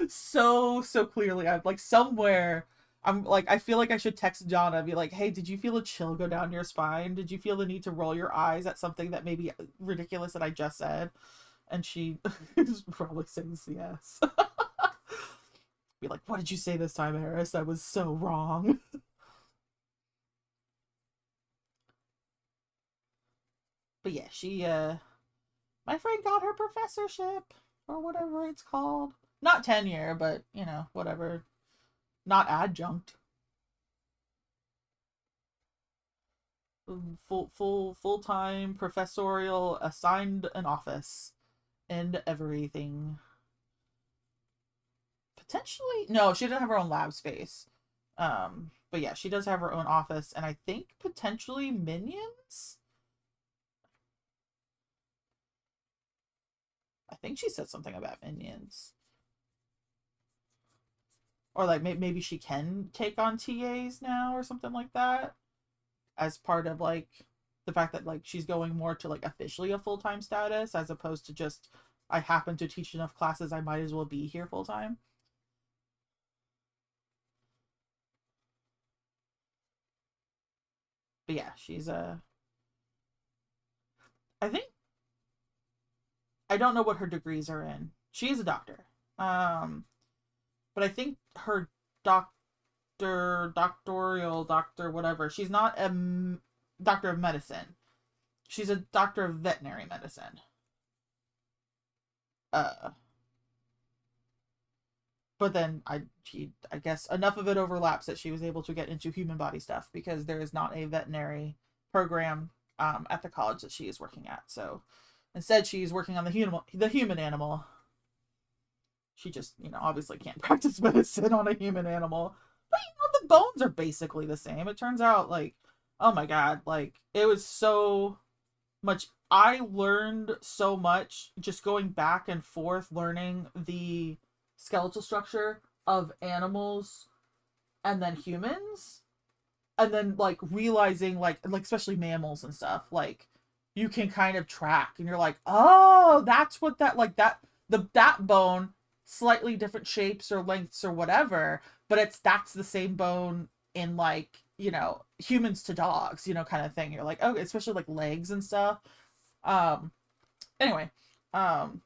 so clearly. I'm like somewhere. I'm like I feel like I should text Donna and be like, "Hey, did you feel a chill go down your spine? Did you feel the need to roll your eyes at something that may be ridiculous that I just said?" And she probably says yes. Be like, "What did you say this time, Eris? I was so wrong." But yeah, she my friend got her professorship or whatever it's called. Not tenure, but whatever. Not adjunct. Full-time professorial, assigned an office and everything. Potentially, no, she didn't have her own lab space. But yeah, she does have her own office, and I think potentially minions. I think she said something about minions, or like maybe she can take on TAs now or something like that, as part of like the fact that like she's going more to like officially a full-time status as opposed to just I happen to teach enough classes I might as well be here full time. But yeah, she's a I think I don't know what her degrees are in. She is a doctor. Um but I think her doctor whatever. She's not a doctor of medicine. She's a doctor of veterinary medicine. Uh but then I guess enough of it overlaps that she was able to get into human body stuff because there is not a veterinary program at the college that she is working at. So instead, she's working on the human animal. She just obviously can't practice medicine on a human animal, but the bones are basically the same. It turns out like oh my god, like it was so much. I learned so much just going back and forth learning the skeletal structure of animals and then humans and then like realizing like especially mammals and stuff like you can kind of track and you're like oh that's what that like that bone slightly different shapes or lengths or whatever but that's the same bone in like humans to dogs kind of thing. You're like oh especially like legs and stuff. um anyway, um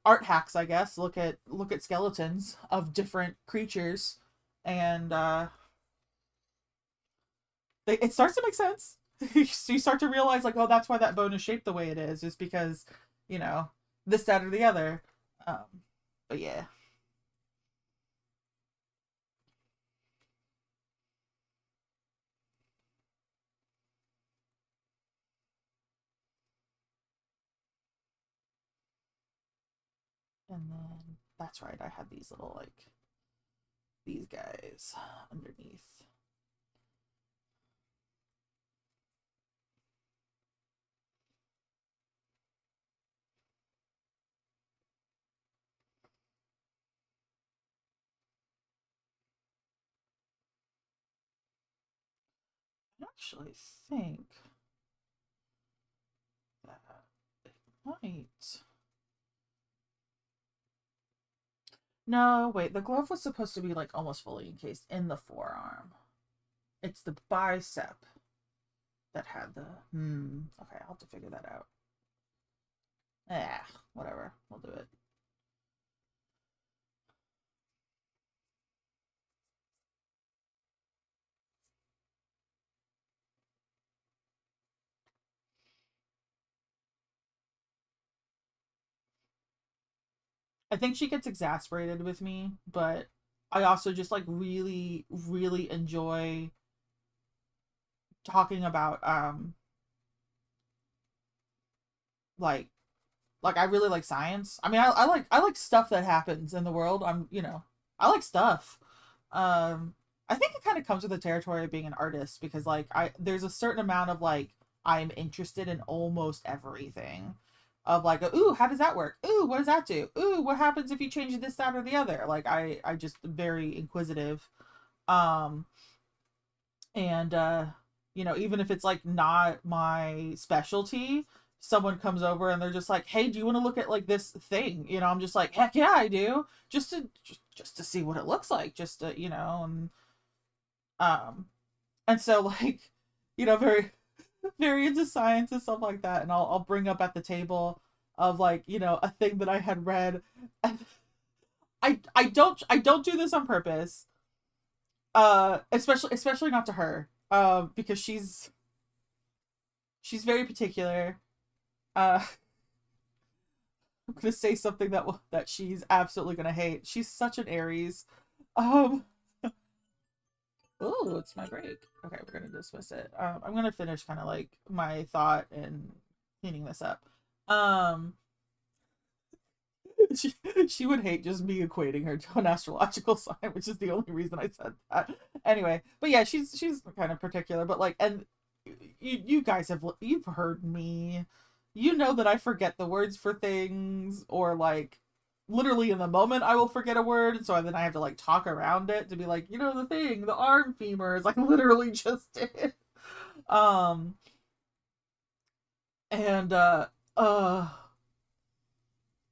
art hacks I guess. Look at skeletons of different creatures and it starts to make sense. You start to realize like oh that's why that bone is shaped the way it is because you know this that or the other. um but yeah. And then that's right, I had these little like these guys underneath. I actually think that it might. No, wait, the glove was supposed to be like almost fully encased in the forearm. It's the bicep that had the okay, I'll have to figure that out. Whatever, we'll do it. I think she gets exasperated with me, but I also just like really enjoy talking about like Like I really like science. I mean, I like stuff that happens in the world. I like stuff. I think it kind of comes with the territory of being an artist because like I there's a certain amount of like I'm interested in almost everything. Of like, ooh, how does that work? Ooh, what does that do? Ooh, what happens if you change this, that, or the other? Like I just very inquisitive. Um and even if it's like not my specialty, someone comes over and they're just like, hey, do you want to look at like this thing? I'm just like, heck yeah, I do, just to see what it looks like, just to um and so like very very into science and stuff like that, and I'll bring up at the table of like a thing that I had read. And I don't do this on purpose, especially not to her, because she's very particular. uh I'm gonna say something that she's absolutely gonna hate. She's such an Aries. um oh, it's my break. Okay, we're gonna dismiss it. I'm gonna finish kind of like my thought and cleaning this up. um she, she would hate just me equating her to an astrological sign, which is the only reason I said that. Anyway, but yeah, she's kind of particular, but like, and you guys you've heard me. You know that I forget the words for things, or like literally in the moment I will forget a word, so then I have to like talk around it to be like, the thing, the arm femur is like literally just it. Um and uh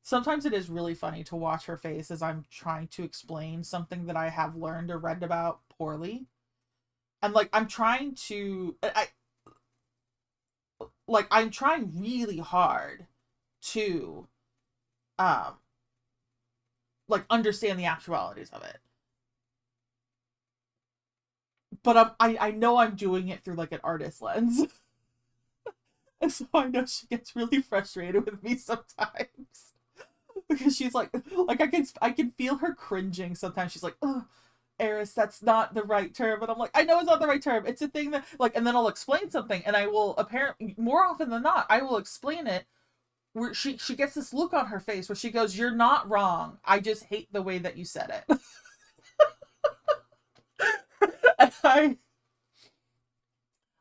sometimes it is really funny to watch her face as I'm trying to explain something that I have learned or read about poorly. And like I'm trying really hard to um like understand the actualities of it. But I know I'm doing it through like an artist lens. And so I know she gets really frustrated with me sometimes. Because she's like I can feel her cringing sometimes. She's like, oh, Eris, that's not the right term. And I'm like, I know it's not the right term. It's a thing that like, and then I'll explain something, and I will apparently more often than not, I will explain it where she gets this look on her face where she goes, "You're not wrong. I just hate the way that you said it." And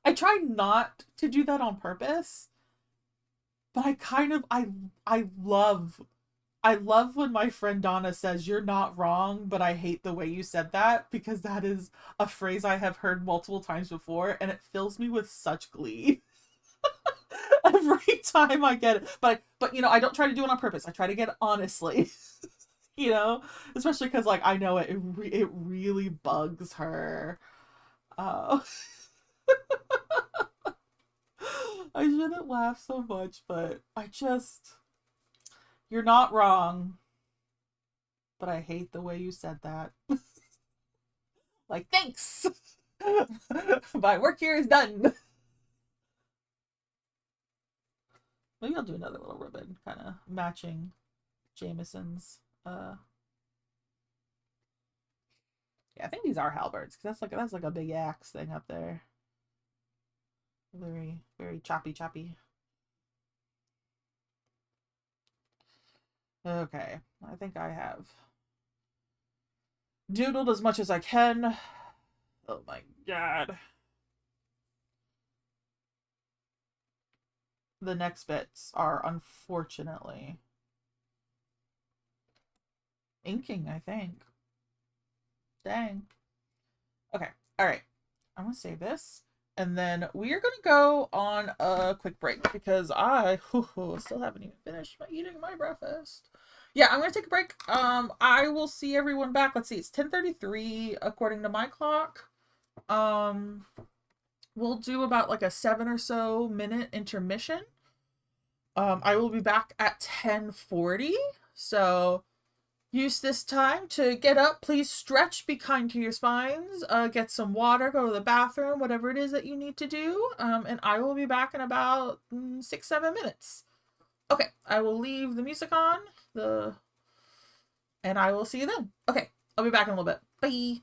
I try not to do that on purpose, but I kind of I love when my friend Donna says, "You're not wrong, but I hate the way you said that," because that is a phrase I have heard multiple times before, and it fills me with such glee every time I get it. But I don't try to do it on purpose. I try to get it honestly, you know, especially because like I know it really bugs her. Uh, I shouldn't laugh so much, but you're not wrong, but I hate the way you said that. Like, thanks. My work here is done. Maybe I'll do another little ribbon, kind of matching Jameson's. Yeah, I think these are halberds because that's like a big axe thing up there. Very very choppy choppy. Okay, I think I have doodled as much as I can. Oh my god. The next bits are unfortunately inking, I think. Dang. Okay. All right. I'm gonna save this, and then we are gonna go on a quick break because I still haven't even finished eating my breakfast. Yeah, I'm gonna take a break. I will see everyone back. Let's see, it's 10:33 according to my clock. Um, we'll do about like a 7 or so minute intermission. I will be back at 10:40. So use this time to get up. Please stretch, be kind to your spines, get some water, go to the bathroom, whatever it is that you need to do. And I will be back in about 6-7 minutes. Okay, I will leave the music on, and I will see you then. Okay, I'll be back in a little bit. Bye.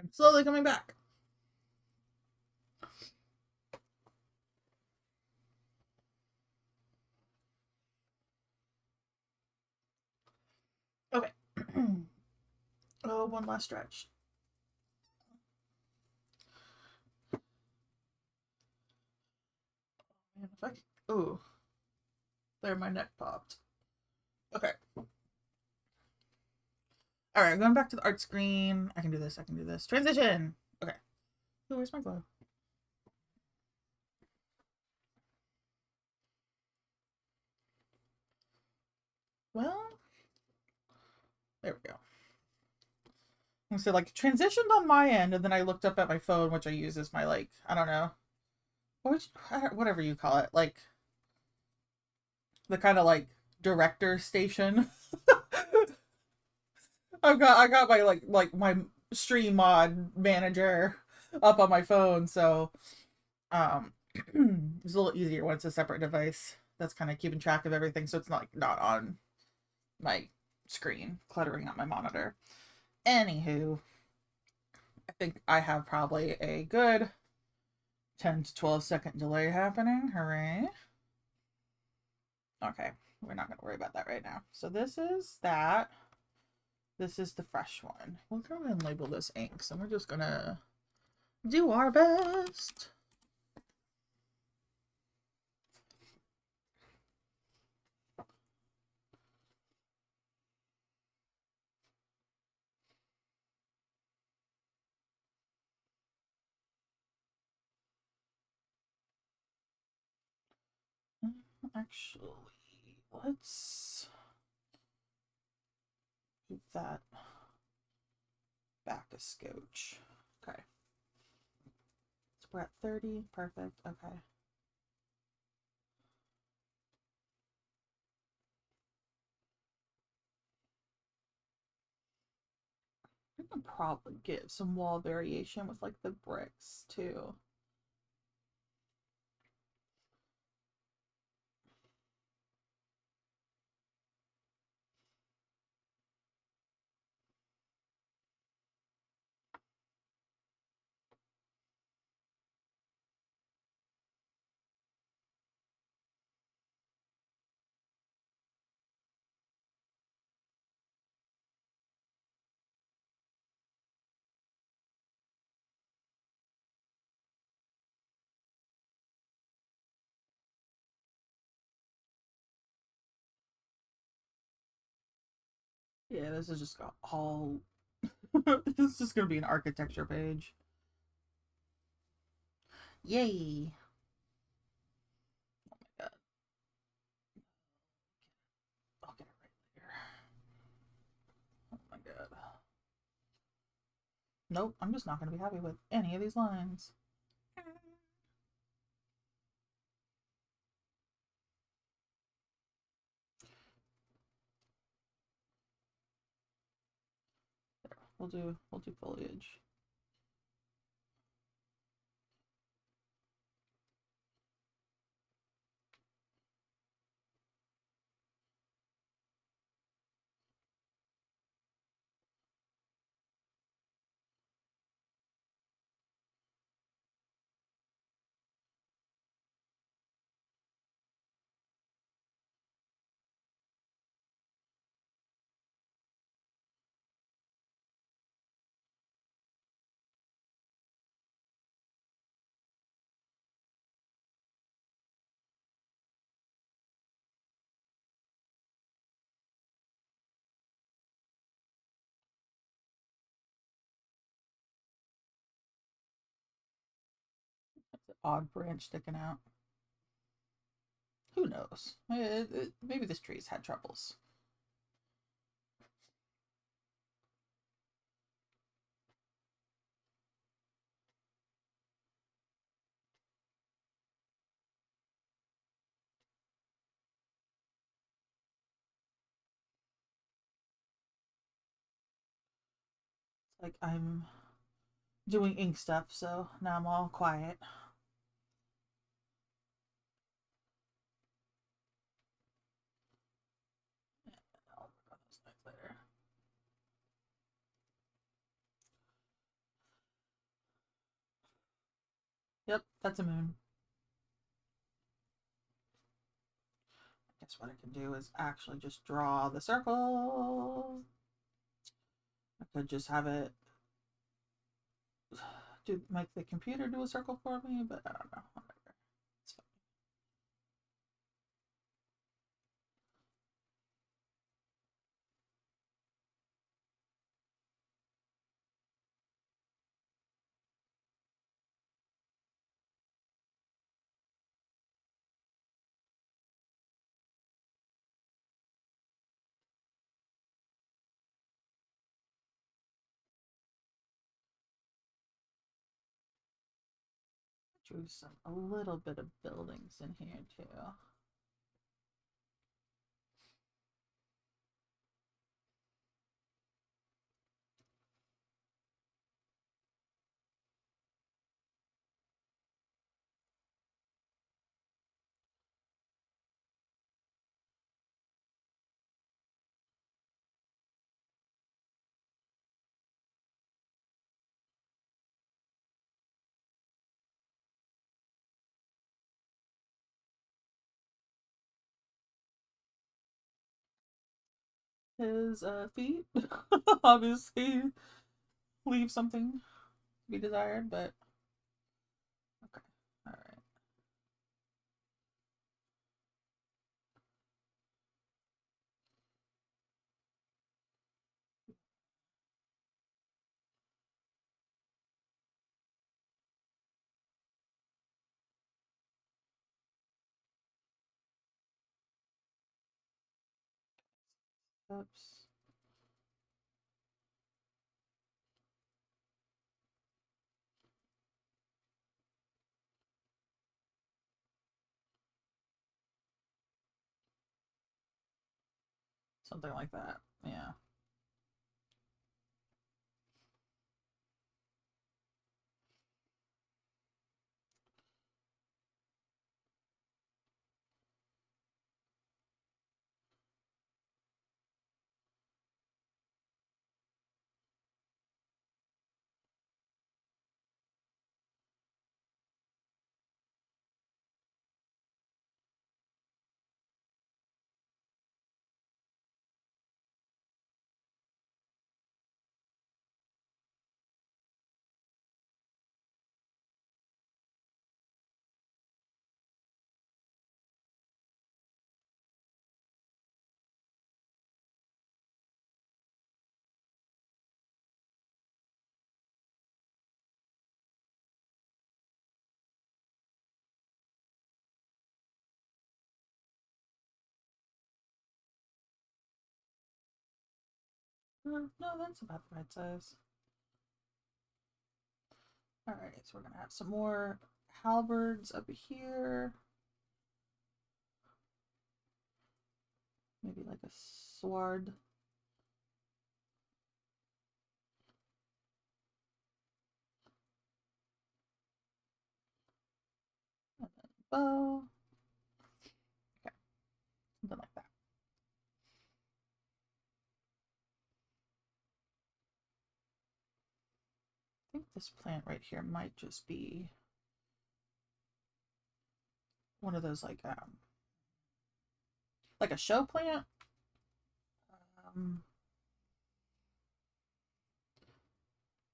I'm slowly coming back. Okay. Oh, one last stretch. Man, if I... Ooh. There, my neck popped. Okay. Alright, going back to the art screen. I can do this, I can do this. Transition! Okay. Ooh, where's my glove? Well, there we go. So like transitioned on my end, and then I looked up at my phone, which I use as my like, I don't know, whatever you call it, like the kind of like director station. I got my like my stream mod manager up on my phone, so um it's a little easier when it's a separate device that's kind of keeping track of everything, so it's not like not on my screen cluttering up my monitor. Anywho, I think I have probably a good 10 to 12-second delay happening. Hooray. Okay, we're not going to worry about that right now. So this is that. This is the fresh one. We'll go ahead and label this inks, and we're just going to do our best. Actually, let's keep that back a scotch. Okay. So we're at 30. Perfect. Okay. I can probably get some wall variation with like the bricks too. Yeah, this is just got all. This is just gonna be an architecture page. Yay! Oh my god. I'll get it right later. Oh my god. Nope, I'm just not gonna be happy with any of these lines. There, we'll do foliage. That's an odd branch sticking out. Who knows? Maybe this tree's had troubles. It's like I'm doing ink stuff, so now I'm all quiet. I'll work on those lines later. Yep, that's a moon. I guess what I can do is actually just draw the circle. I could just have it do make the computer do a circle for me, but I don't know. Whatever. It's fine. Drew some a little bit of buildings in here too. His feet obviously leave something to be desired, but okay. All right. Oops. Something like that. Yeah. No, that's about the right size. All right, so we're gonna have some more halberds up here. Maybe like a sword. And then bow. Okay, something like that. I think this plant right here might just be one of those like a show plant. Um,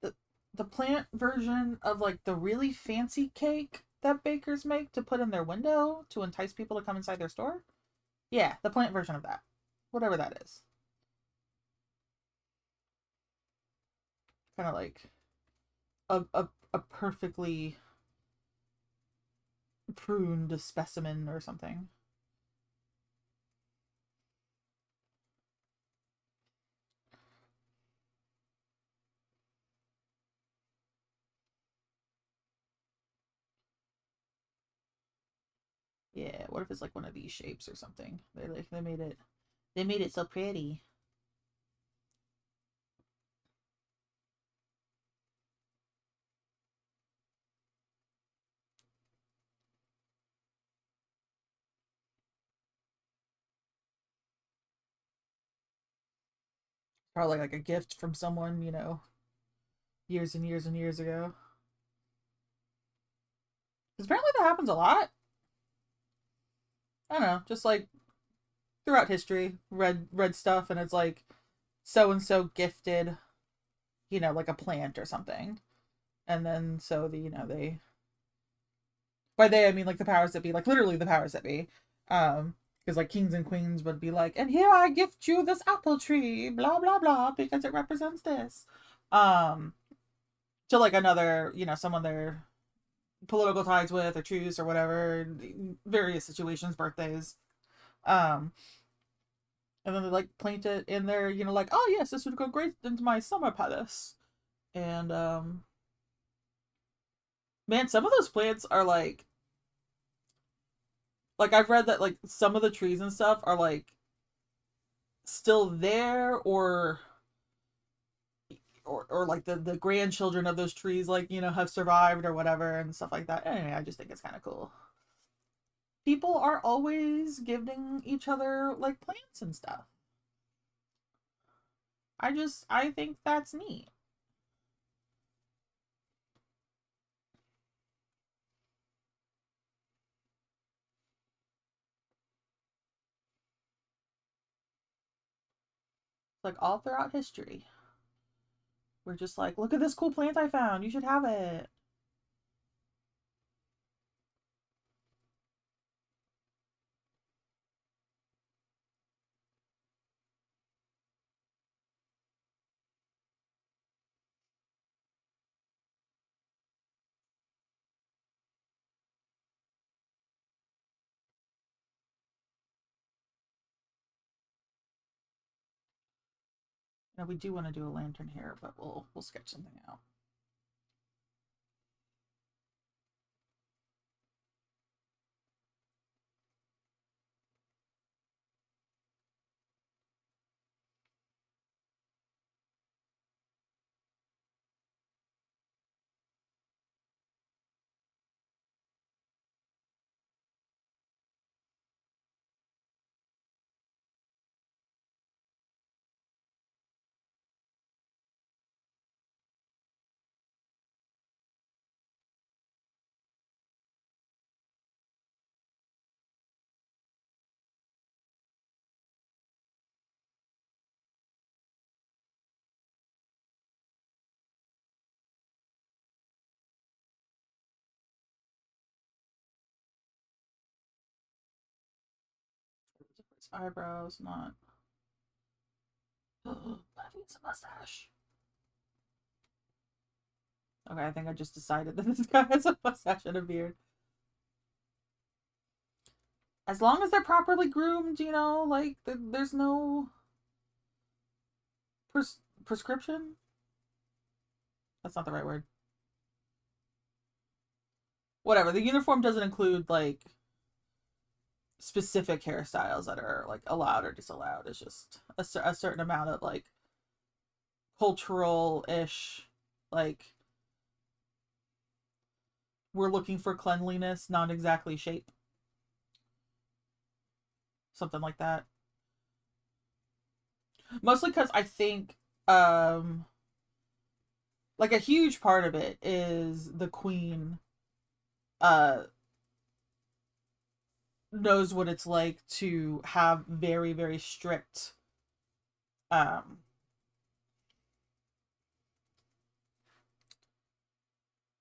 the the plant version of like the really fancy cake that bakers make to put in their window to entice people to come inside their store. Yeah, the plant version of that, whatever that is. Kind of like a perfectly pruned specimen or something. Yeah, what if it's like one of these shapes or something? They made it so pretty. Probably like a gift from someone, years and years and years ago. Because apparently that happens a lot. I don't know, just like throughout history, read stuff, and it's like so and so gifted, like a plant or something, and then so they, by they I mean like the powers that be, like literally the powers that be, because like kings and queens would be like, and here I gift you this apple tree, blah blah blah, because it represents this, um, to like another, someone they're political ties with or choose or whatever, various situations, birthdays, um, and then they like plant it in there, like, oh yes, this would go great into my summer palace, and man, some of those plants are like I've read that like some of the trees and stuff are like still there, or like the grandchildren of those trees, like, have survived or whatever and stuff like that. Anyway, I just think it's kind of cool. People are always gifting each other like plants and stuff. I think that's neat. Like all throughout history, we're just like, look at this cool plant I found, you should have it. Now we do want to do a lantern here, but we'll sketch something out. It's eyebrows, not. But I think it's a mustache. Okay, I think I just decided that this guy has a mustache and a beard. As long as they're properly groomed, like there's no prescription. That's not the right word. Whatever. The uniform doesn't include like specific hairstyles that are like allowed or disallowed. It's just a certain amount of like cultural ish, like we're looking for cleanliness, not exactly shape. Something like that. Mostly because I think like a huge part of it is the queen uh knows what it's like to have very very strict um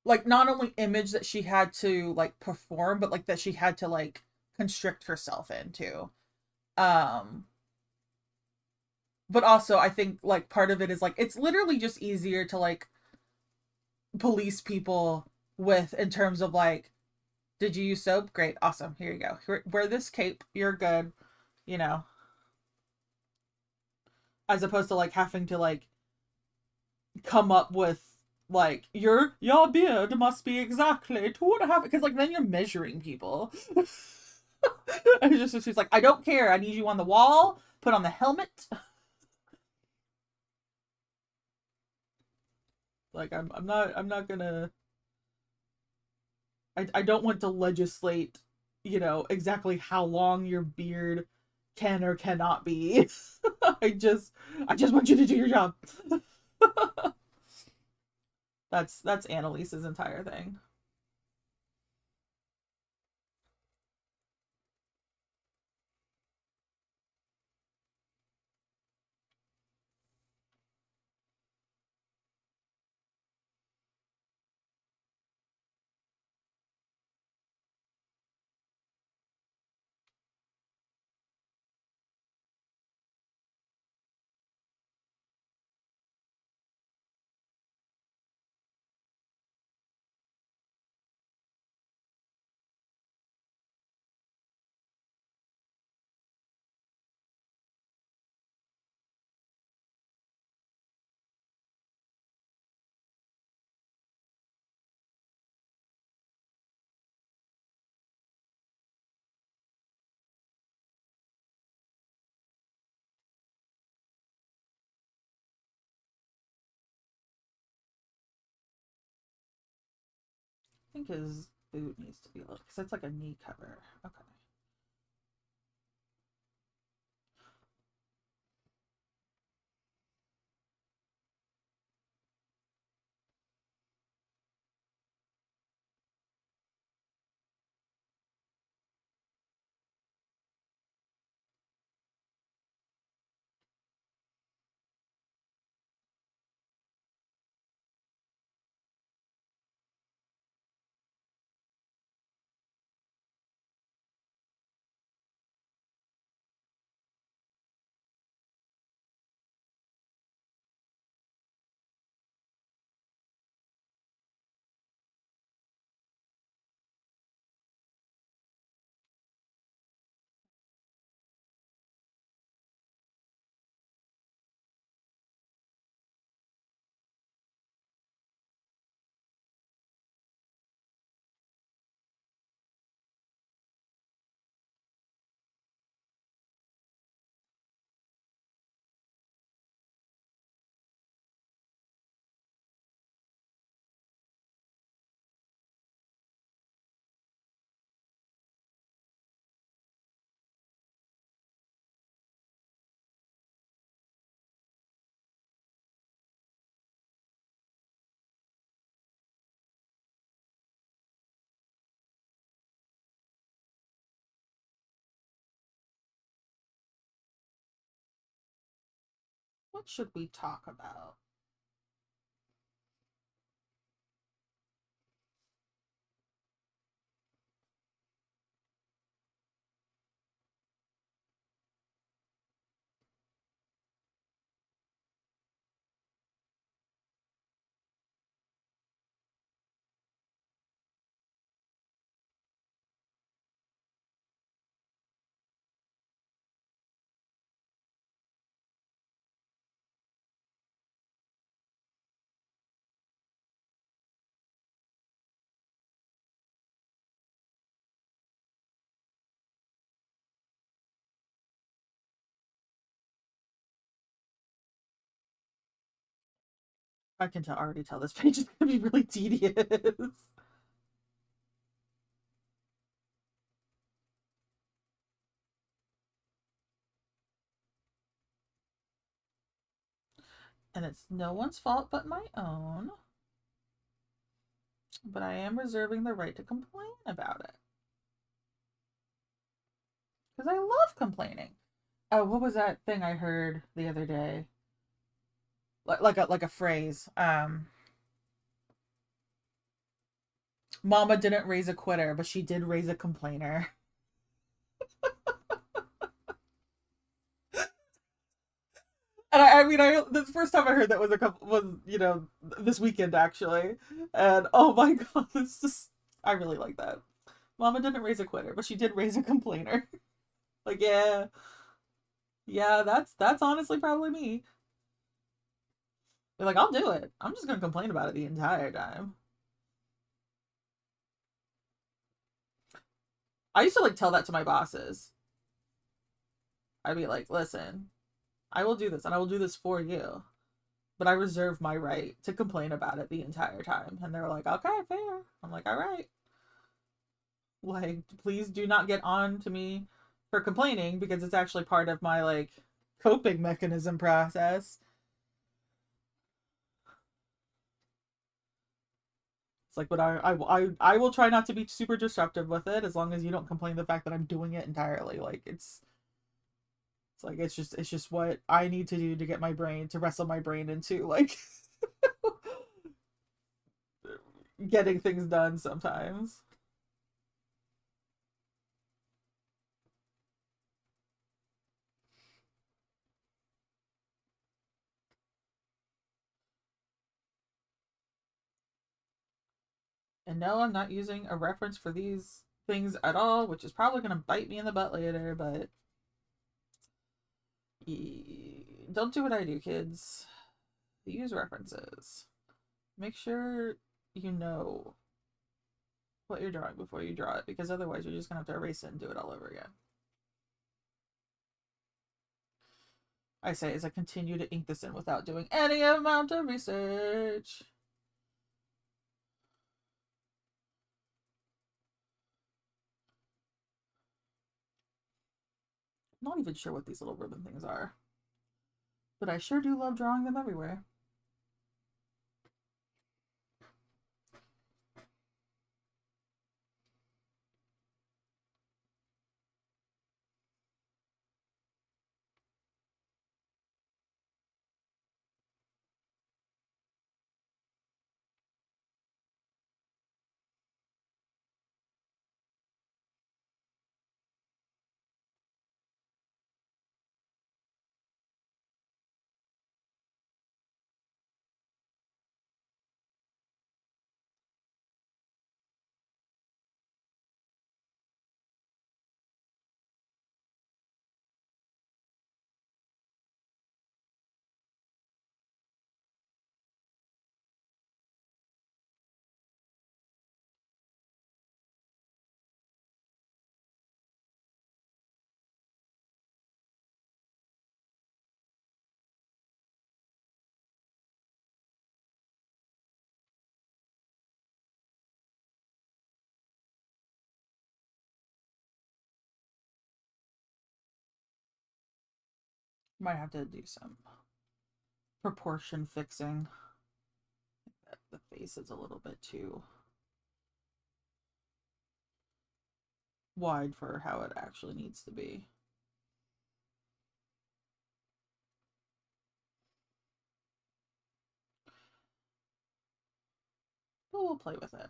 like not only image that she had to like perform, but like that she had to like constrict herself into. um but also I think like part of it is like it's literally just easier to like police people with, in terms of like, did you use soap? Great, awesome, here you go. Wear this cape, you're good, you know as opposed to like having to like come up with like your beard must be exactly 2.5, because like then you're measuring people. And she's like, I don't care, I need you on the wall, put on the helmet. Like I'm not gonna, I don't want to legislate, exactly how long your beard can or cannot be. I just want you to do your job. That's Annalise's entire thing. think his boot needs to be a little, because it's like a knee cover. Okay. What should we talk about? I can already tell this page is going to be really tedious. And it's no one's fault but my own. But I am reserving the right to complain about it. Because I love complaining. Oh, what was that thing I heard the other day? Like a phrase. Mama didn't raise a quitter, but she did raise a complainer. And I mean, the first time I heard that was this weekend actually, and oh my god, this just I really like that. Mama didn't raise a quitter, but she did raise a complainer. Like, yeah, yeah, that's honestly probably me. Be like, I'll do it. I'm just gonna complain about it the entire time. I used to like tell that to my bosses. I'd be like, listen, I will do this, and I will do this for you, but I reserve my right to complain about it the entire time. And they're like, okay, fair. I'm like, all right. Like, please do not get on to me for complaining because it's actually part of my like coping mechanism process. It's like, but I will try not to be super disruptive with it as long as you don't complain the fact that I'm doing it entirely. Like it's like it's just what I need to do to get my brain to wrestle my brain into like getting things done sometimes. And no, I'm not using a reference for these things at all, which is probably going to bite me in the butt later, but don't do what I do, kids. Use references. Make sure you know what you're drawing before you draw it, because otherwise you're just going to have to erase it and do it all over again. I say as I continue to ink this in without doing any amount of research. Not even sure what these little ribbon things are, but I sure do love drawing them everywhere. Might have to do some proportion fixing. The face is a little bit too wide for how it actually needs to be. But we'll play with it.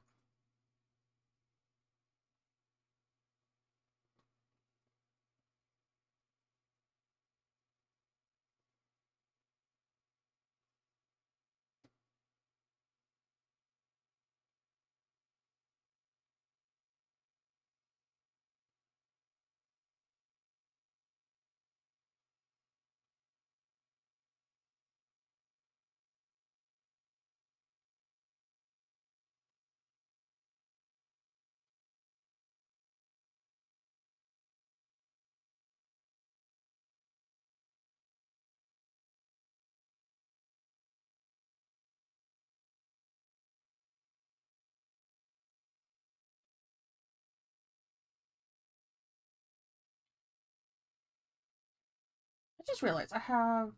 I just realized I have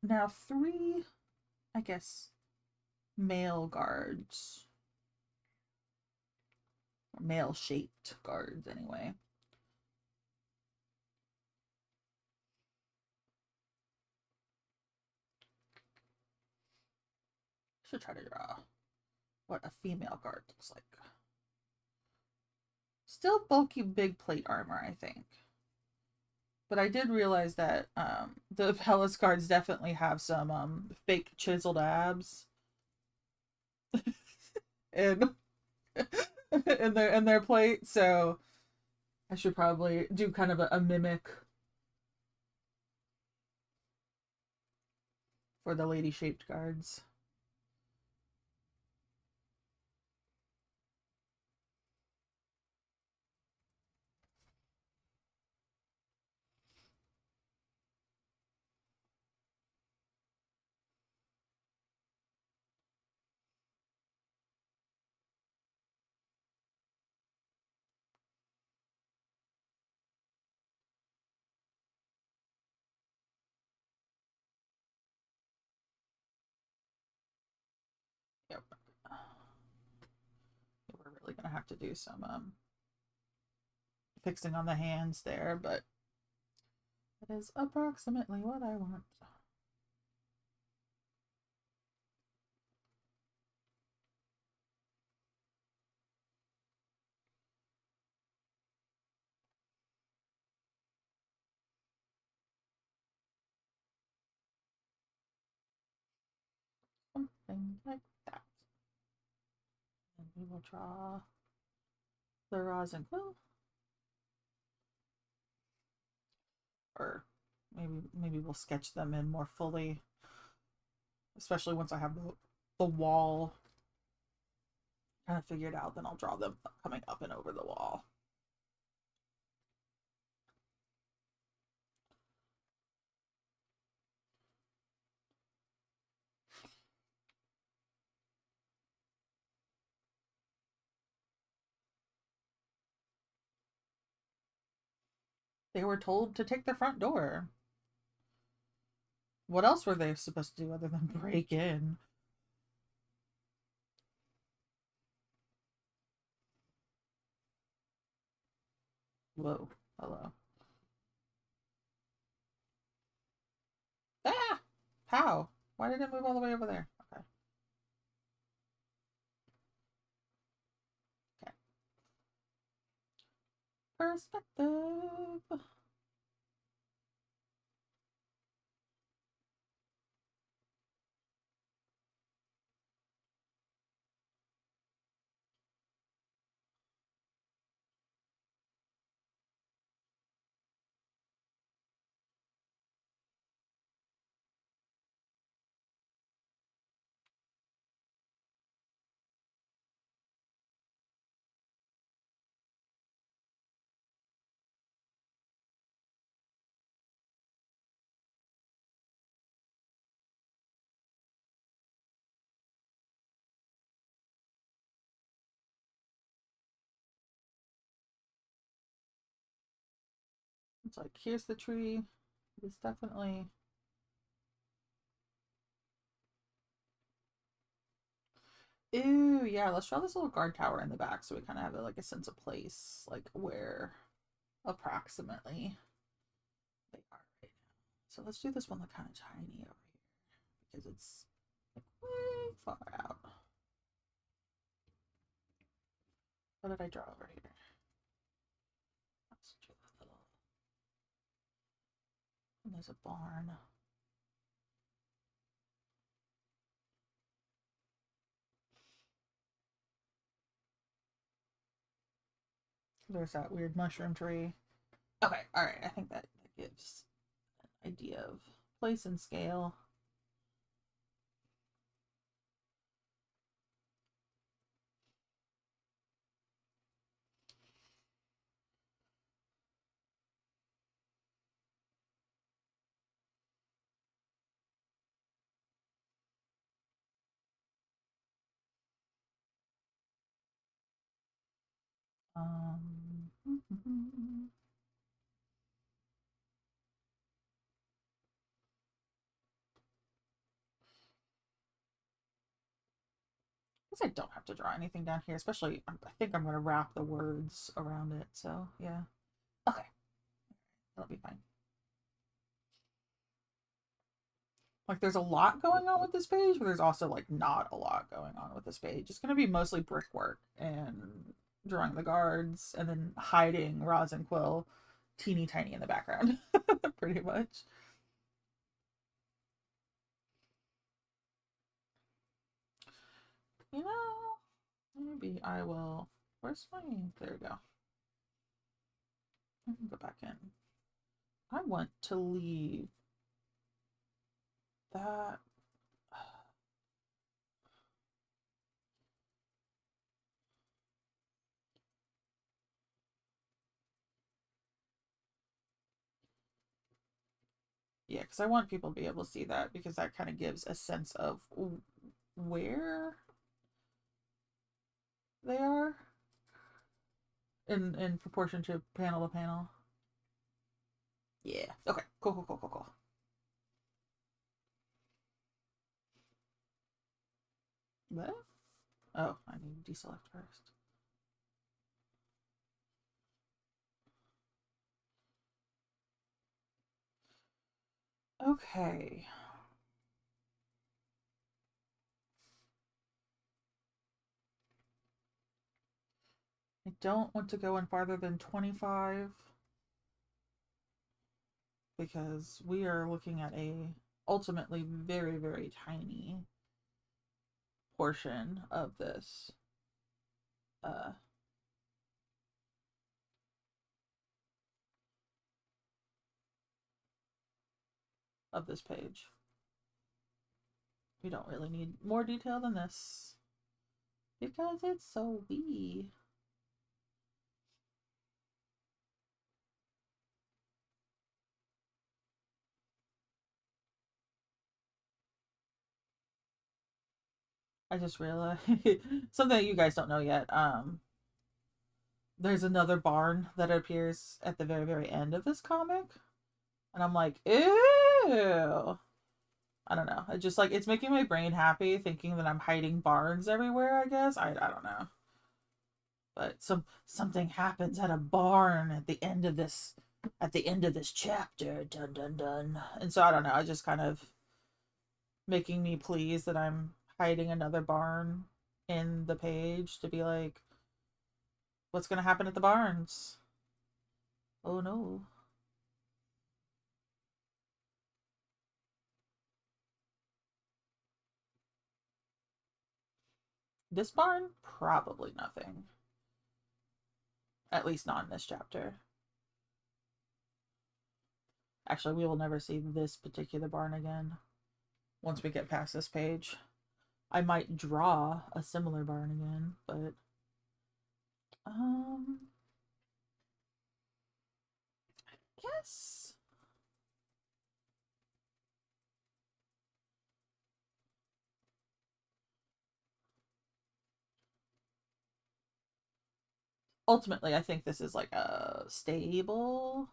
now 3, I guess, male guards. Or male shaped guards, anyway. Should try to draw what a female guard looks like. Still bulky big plate armor, I think. But I did realize that the Palace guards definitely have some fake chiseled abs in in their plate, so I should probably do kind of a mimic for the lady shaped guards. Yep. We're really gonna have to do some fixing on the hands there, but it is approximately what I want. Something like that. And we will draw the rosin quill. Or maybe we'll sketch them in more fully, especially once I have the wall kind of figured out. Then I'll draw them coming up and over the wall. They were told to take the front door. What else were they supposed to do other than break in? Whoa. Hello. Ah! How? Why did it move all the way over there? Okay. Okay. Perspective. It's like, here's the tree. It's definitely. Ooh, yeah, let's draw this little guard tower in the back so we kind of have like a sense of place, like where approximately they are right now. So let's do this one like kind of tiny over here because it's like way far out. What did I draw over here? Let's do that little. And there's a barn. There's that weird mushroom tree. Okay, all right. I think that gives an idea of place and scale. Um, I guess I don't have to draw anything down here, especially I think I'm going to wrap the words around it. So, yeah. Okay. That'll be fine. Like, there's a lot going on with this page, but there's also, like, not a lot going on with this page. It's going to be mostly brickwork and drawing the guards and then hiding Roz and Quill teeny tiny in the background, pretty much. You know, maybe I will. Where's my. There we go. I can go back in. I want to leave that. Yeah, because I want people to be able to see that because that kind of gives a sense of where they are in proportion to panel. Yeah. Okay. Cool. What? Oh, I need to deselect first. Okay. I don't want to go in farther than 25 because we are looking at a ultimately very tiny portion of this uh of this page. We don't really need more detail than this because it's so wee. I just realized something that you guys don't know yet. there's another barn that appears at the very, very end of this comic. And I'm like, ew. I don't know. It just like it's making my brain happy thinking that I'm hiding barns everywhere, I guess. I don't know. But something happens at a barn at the end of this chapter. Dun dun dun. And so I don't know, I just kind of making me pleased that I'm hiding another barn in the page to be like, what's gonna happen at the barns? Oh no. This barn? Probably nothing. At least not in this chapter. Actually, we will never see this particular barn again once we get past this page. I might draw a similar barn again, but I guess ultimately I think this is like a stable.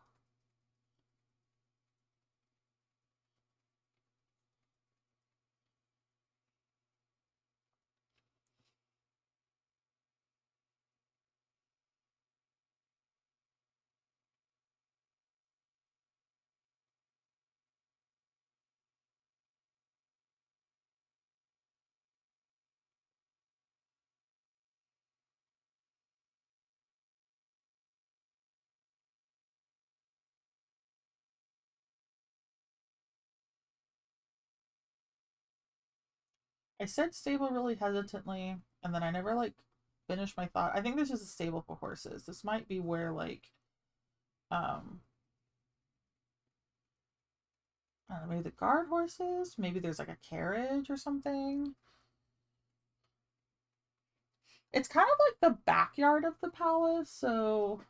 I said stable really hesitantly, and then I never like finished my thought. I think this is a stable for horses. This might be where like um I don't know, maybe the guard horses, maybe there's like a carriage or something. It's kind of like the backyard of the palace, so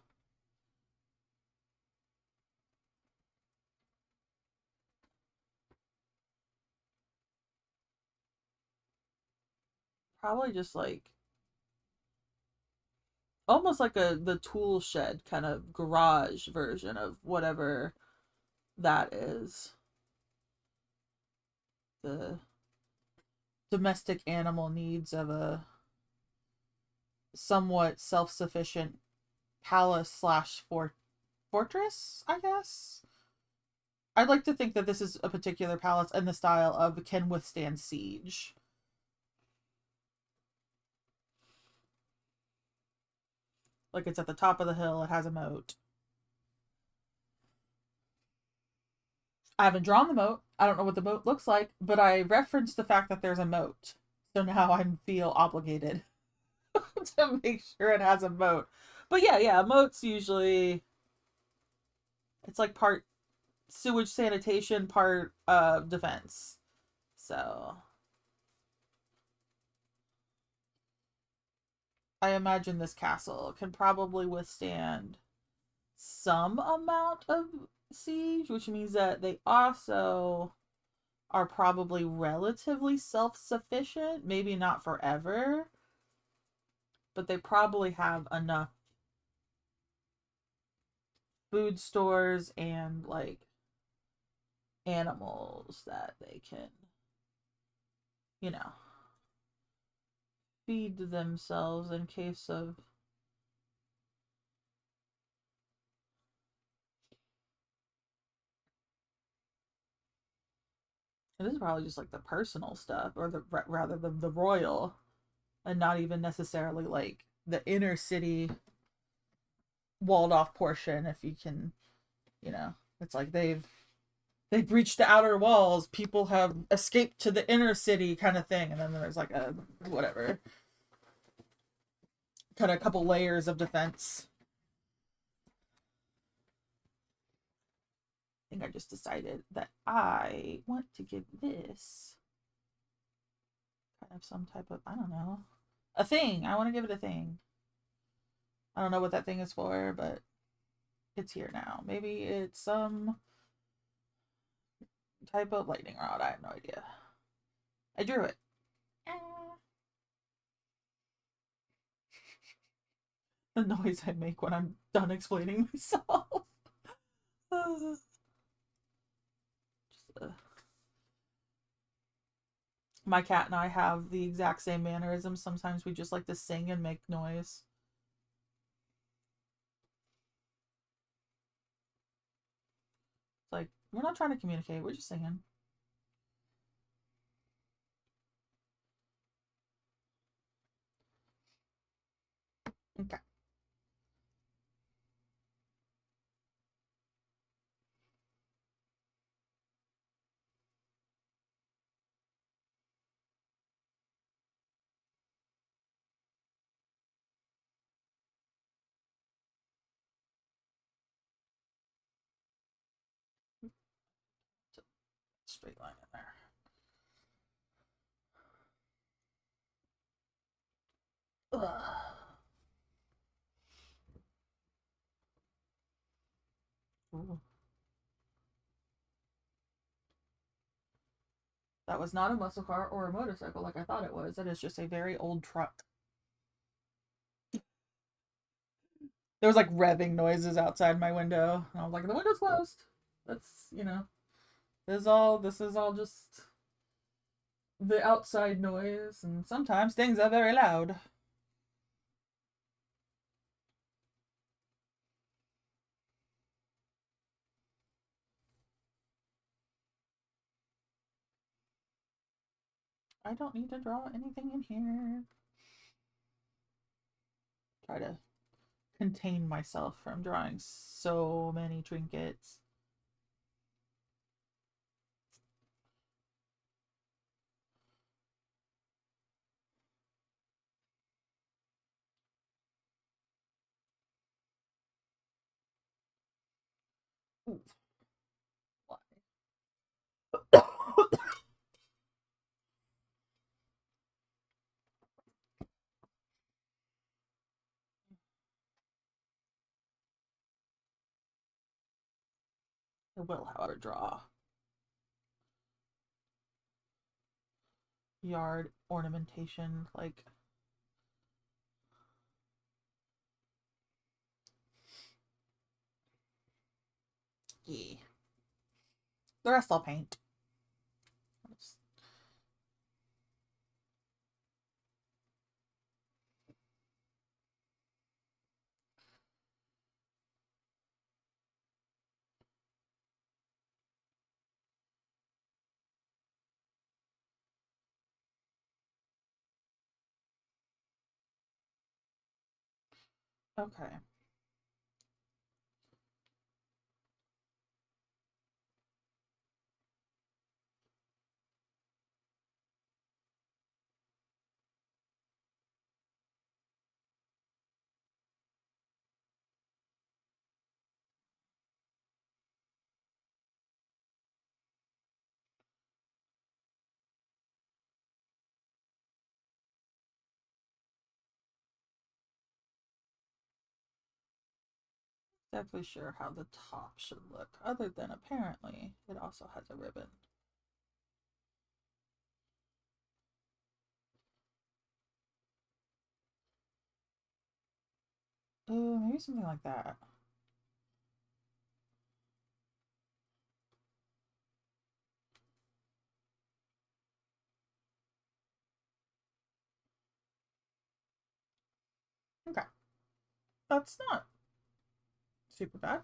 probably just like almost like the tool shed kind of garage version of whatever that is. The domestic animal needs of a somewhat self-sufficient palace slash fortress, I guess. I'd like to think that this is a particular palace in the style of can withstand siege. Like it's at the top of the hill, it has a moat. I haven't drawn the moat. I don't know what the moat looks like, but I referenced the fact that there's a moat. So now I feel obligated to make sure it has a moat. But yeah, moats usually it's like part sewage sanitation, part defense. So I imagine this castle can probably withstand some amount of siege, which means that they also are probably relatively self sufficient. Maybe not forever, but they probably have enough food stores and like animals that they can, you know, feed themselves in case of. And this is probably just like the personal stuff, or the rather the royal, and not even necessarily like the inner city walled off portion. If you can, you know, it's like they've breached the outer walls. People have escaped to the inner city, kind of thing. And then there's like a whatever, kind of a couple layers of defense. I think I just decided that I want to give this kind of some type of, I don't know, a thing. I want to give it a thing. I don't know what that thing is for, but it's here now. Maybe it's some type of lightning rod. I have no idea. I drew it. the noise I make when I'm done explaining myself. Just, my cat and I have the exact same mannerisms. Sometimes we just like to sing and make noise. It's like, we're not trying to communicate, we're just singing. Okay. Straight line in there. Ugh. Ooh. That was not a muscle car or a motorcycle like I thought it was. It is just a very old truck. There was like revving noises outside my window. And I was like, the window's closed. That's, this is all just the outside noise, and sometimes things are very loud. I don't need to draw anything in here. Try to contain myself from drawing so many trinkets. Ooh. I will, however, draw yard ornamentation, like yeah. The rest I'll paint. Okay. Exactly sure how the top should look, other than apparently it also has a ribbon. Maybe something like that. Okay. That's not super bad.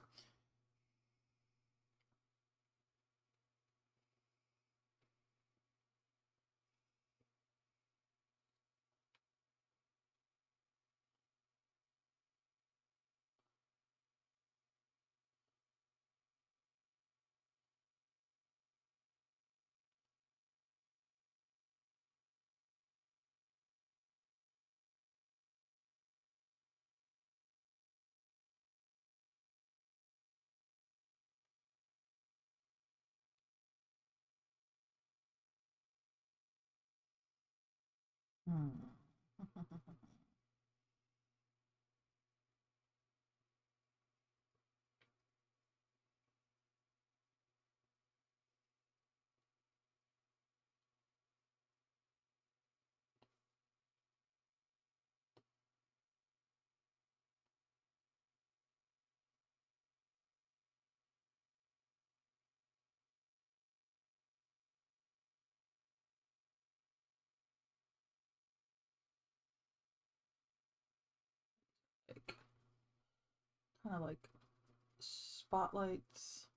Hmm. kind of like spotlights.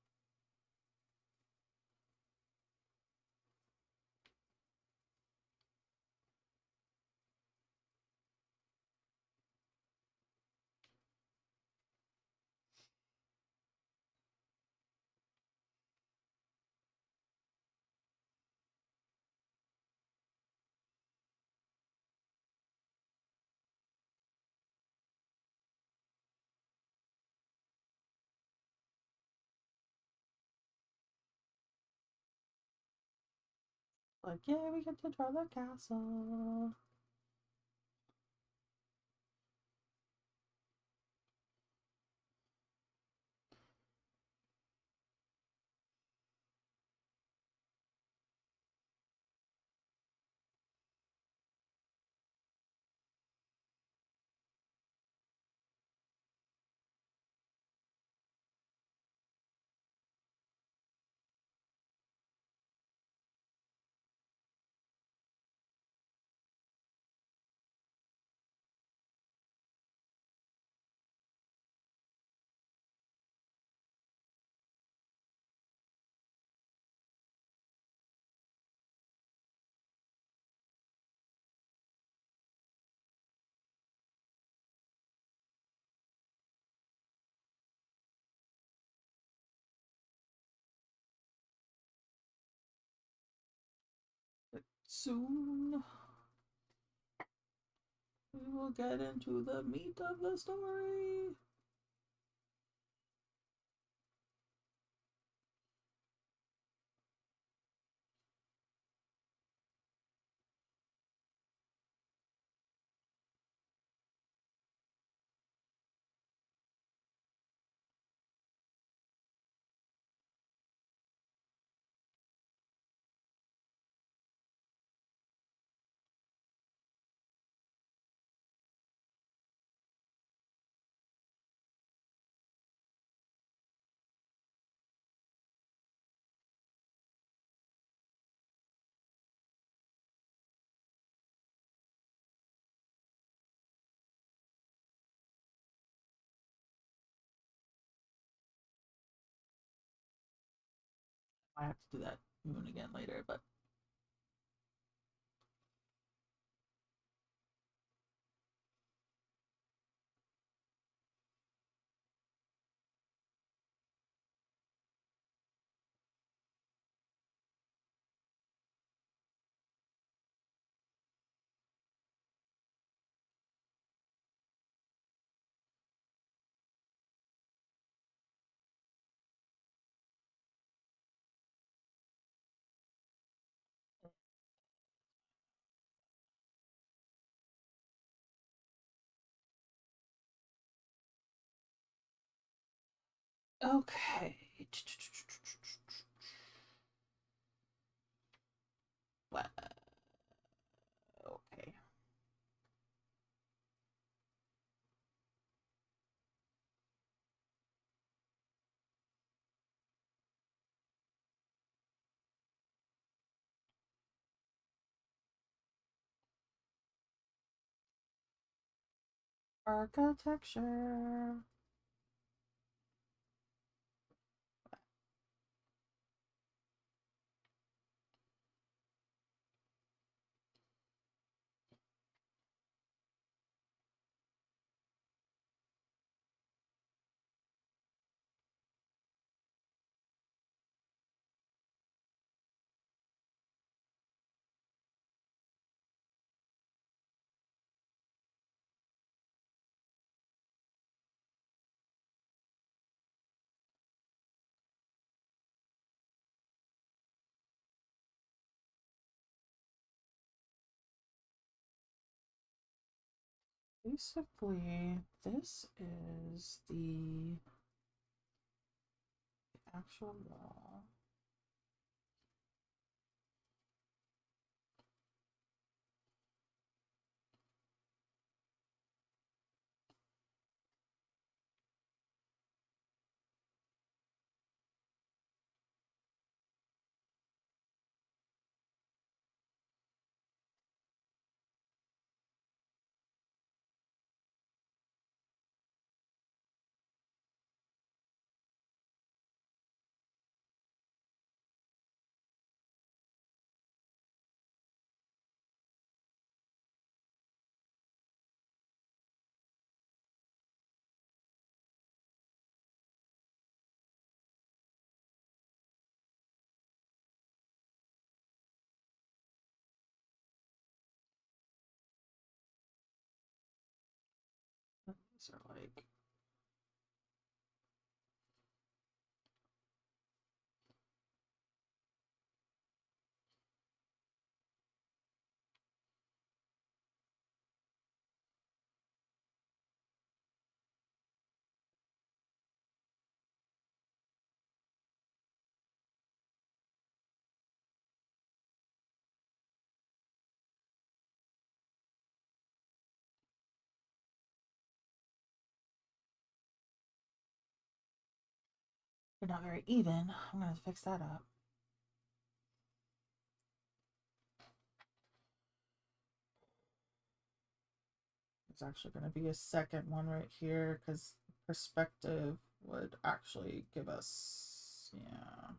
Like, yeah, we get to draw the castle. But soon we will get into the meat of the story. I have to do that moon again later, but okay. Well, okay. Architecture. Basically, this is the actual wall. These are like... They're not very even. I'm gonna fix that up. There's actually going to be a second one right here because perspective would actually give us, yeah.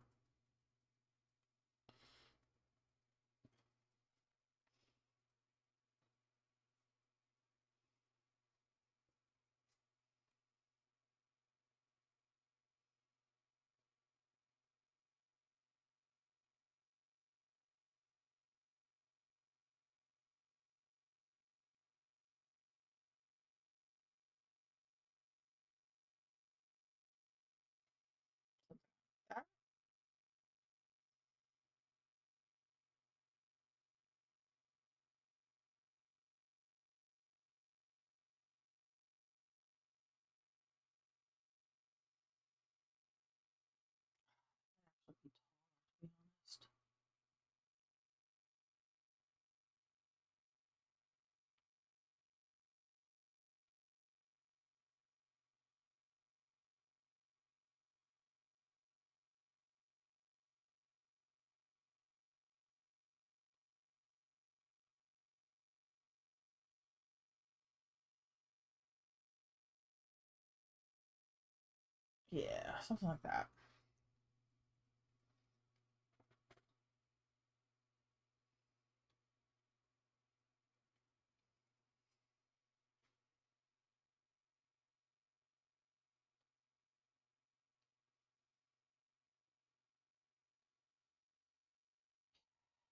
Yeah, something like that.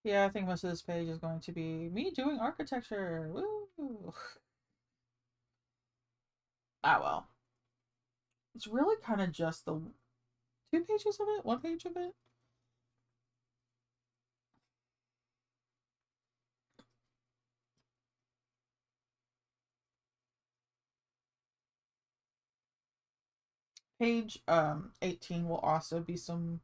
Yeah, I think most of this page is going to be me doing architecture. Woo! Ah, well. It's really kind of just the 2 pages of it, 1 page of it. Page 18 will also be some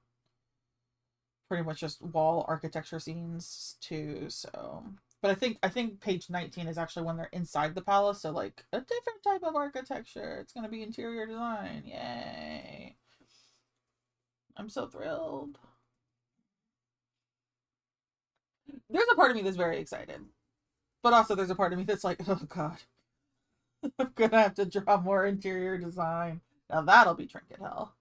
pretty much just wall architecture scenes too, so but I think page 19 is actually when they're inside the palace, so like a different type of architecture. It's gonna be interior design. Yay. I'm so thrilled. There's a part of me that's very excited. But also there's a part of me that's like, oh god. I'm gonna have to draw more interior design. Now that'll be trinket hell.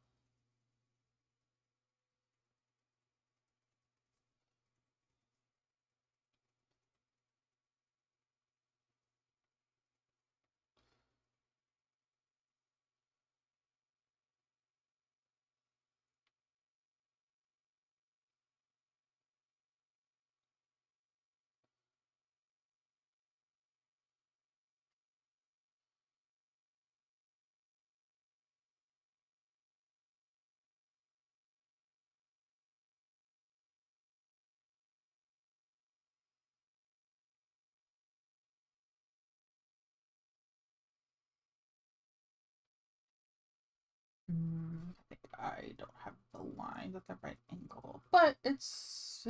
I think I don't have the lines at the right angle, but it's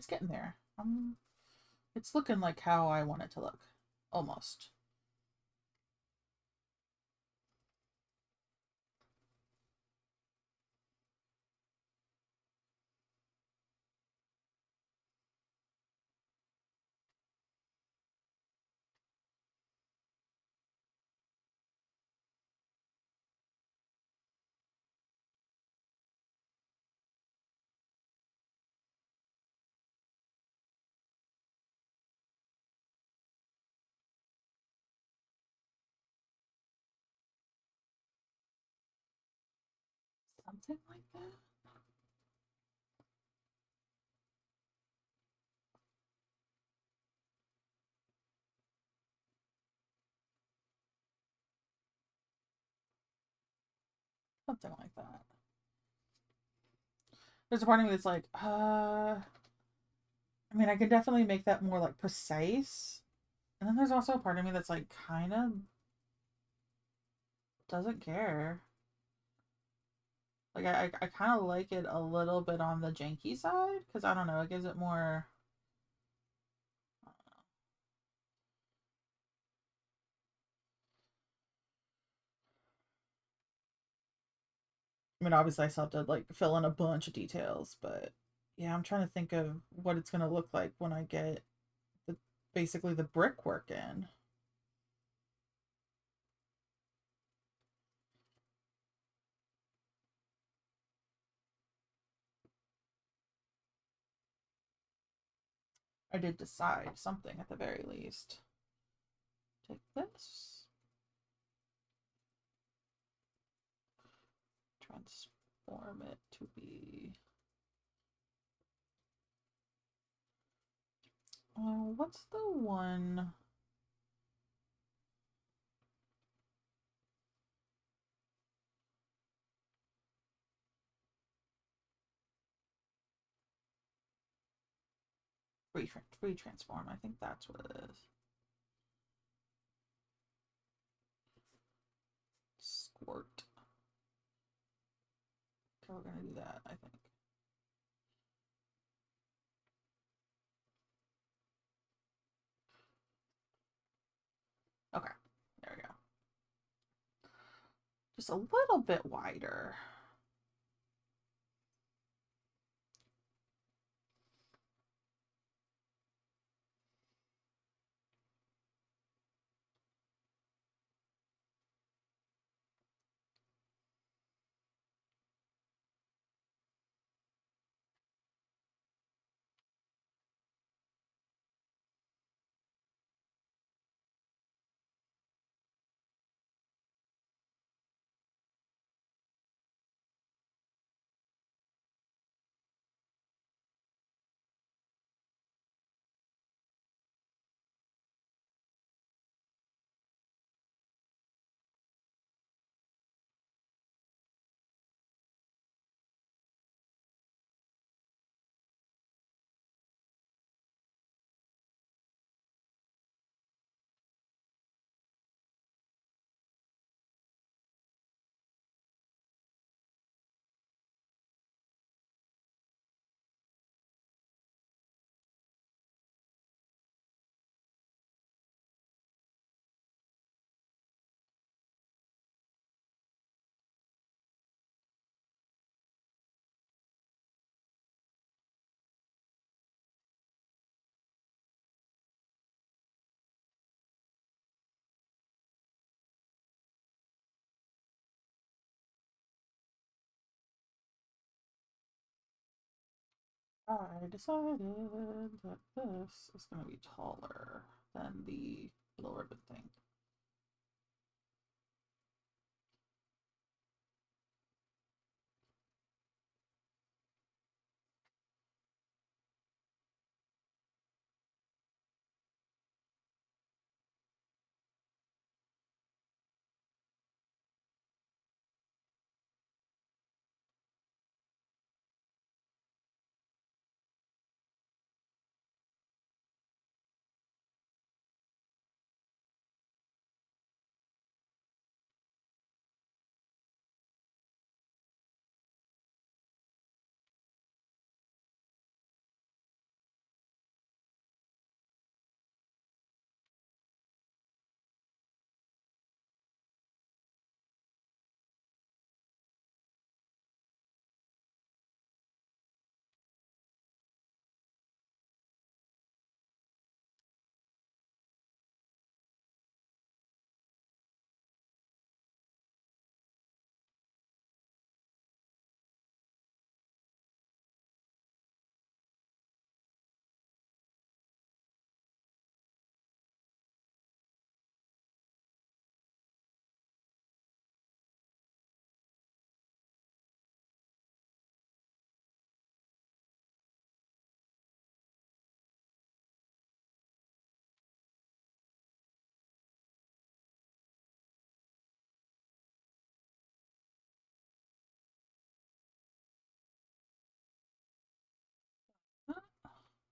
getting there. It's looking like how I want it to look, almost. Something like that. Something like that. There's a part of me that's like, I mean, I could definitely make that more like precise. And then there's also a part of me that's like kind of doesn't care. Like I kind of like it a little bit on the janky side because I don't know, it gives it more. I mean, obviously I still have to like fill in a bunch of details, but yeah, I'm trying to think of what it's gonna look like when I get the basically the brickwork in. I did decide something at the very least. Take this, transform it to be. What's the one? Free transform. I think that's what it is. Squirt. Okay, we're gonna do that, I think. Okay, there we go. Just a little bit wider. I decided that this is going to be taller than the little ribbon thing.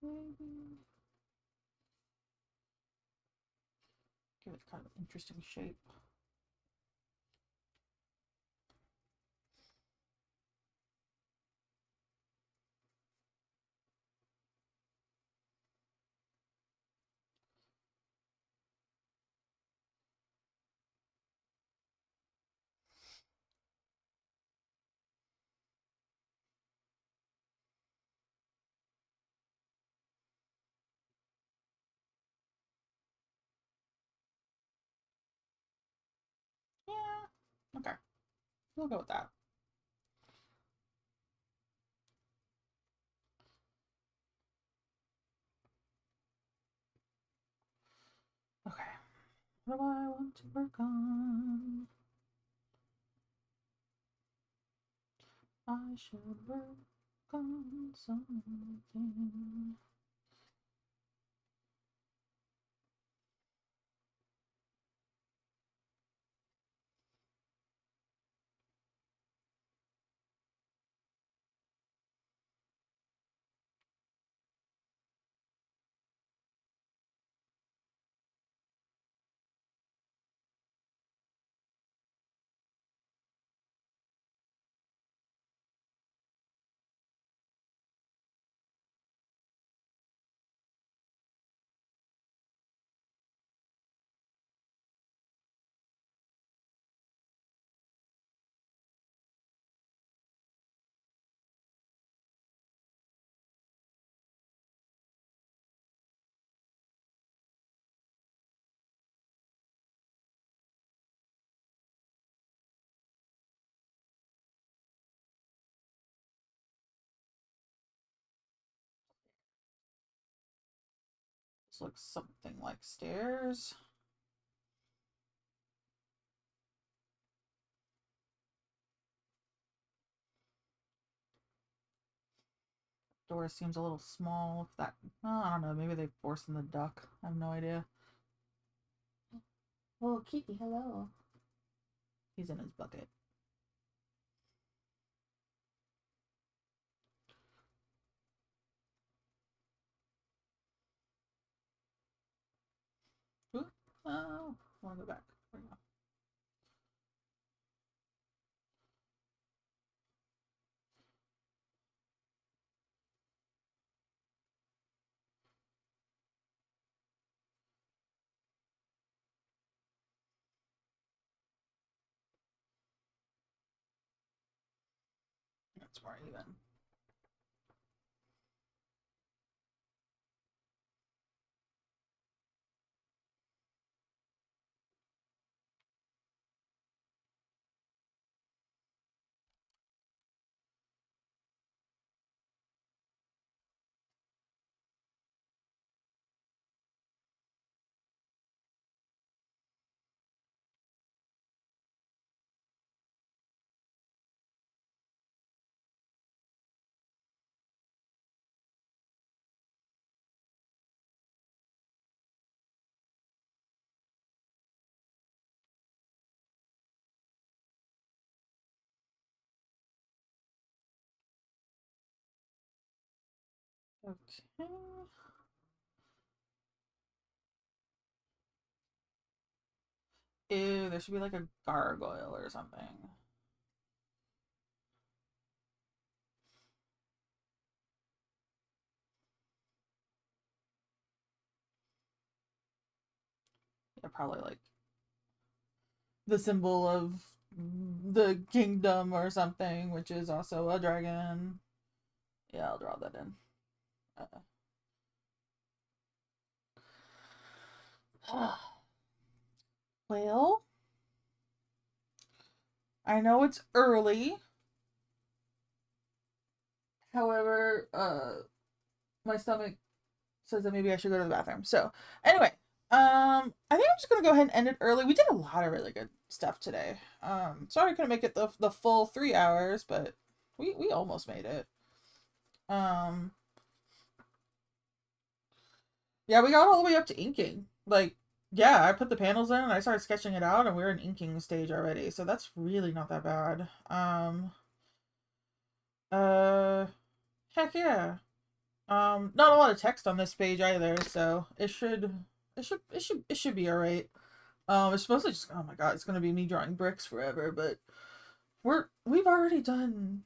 Maybe give it kind of an interesting shape. Yeah, okay. We'll go with that. Okay. What do I want to work on? I should work on something. This looks something like stairs. Door seems a little small. If that, I don't know. Maybe they forced in the duck. I have no idea. Oh, Kitty, hello. He's in his bucket. Ooh. Oh, I want to go back. There we go. That's more even. Okay. Ew, there should be like a gargoyle or something. Yeah, probably like the symbol of the kingdom or something, which is also a dragon. Yeah, I'll draw that in. Well, I know it's early. However, my stomach says that maybe I should go to the bathroom. So, anyway, I think I'm just gonna go ahead and end it early. We did a lot of really good stuff today. Sorry I couldn't make it the full 3 hours, but we almost made it. Um, yeah, we got all the way up to inking. Like, yeah, I put the panels in and I started sketching it out, and we're in inking stage already. So that's really not that bad. Uh, heck yeah. Not a lot of text on this page either, so it should be all right. It's mostly just, oh my god, it's gonna be me drawing bricks forever, but we've already done.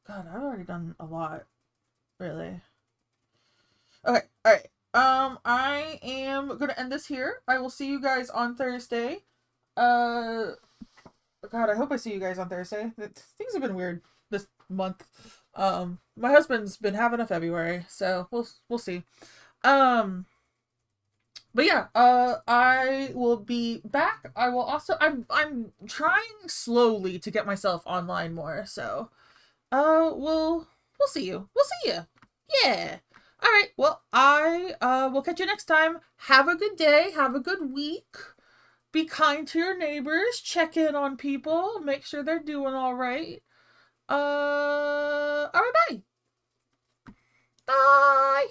God, I've already done a lot, really. Okay, all right. I am gonna end this here. I will see you guys on Thursday. Uh, God, I hope I see you guys on Thursday. Things have been weird this month. My husband's been having a February, so we'll see. Um, but yeah, I will be back. I will also I'm trying slowly to get myself online more, so we'll see you. We'll see you. Yeah. All right. Well, I will catch you next time. Have a good day. Have a good week. Be kind to your neighbors. Check in on people. Make sure they're doing all right. All right. Bye. Bye.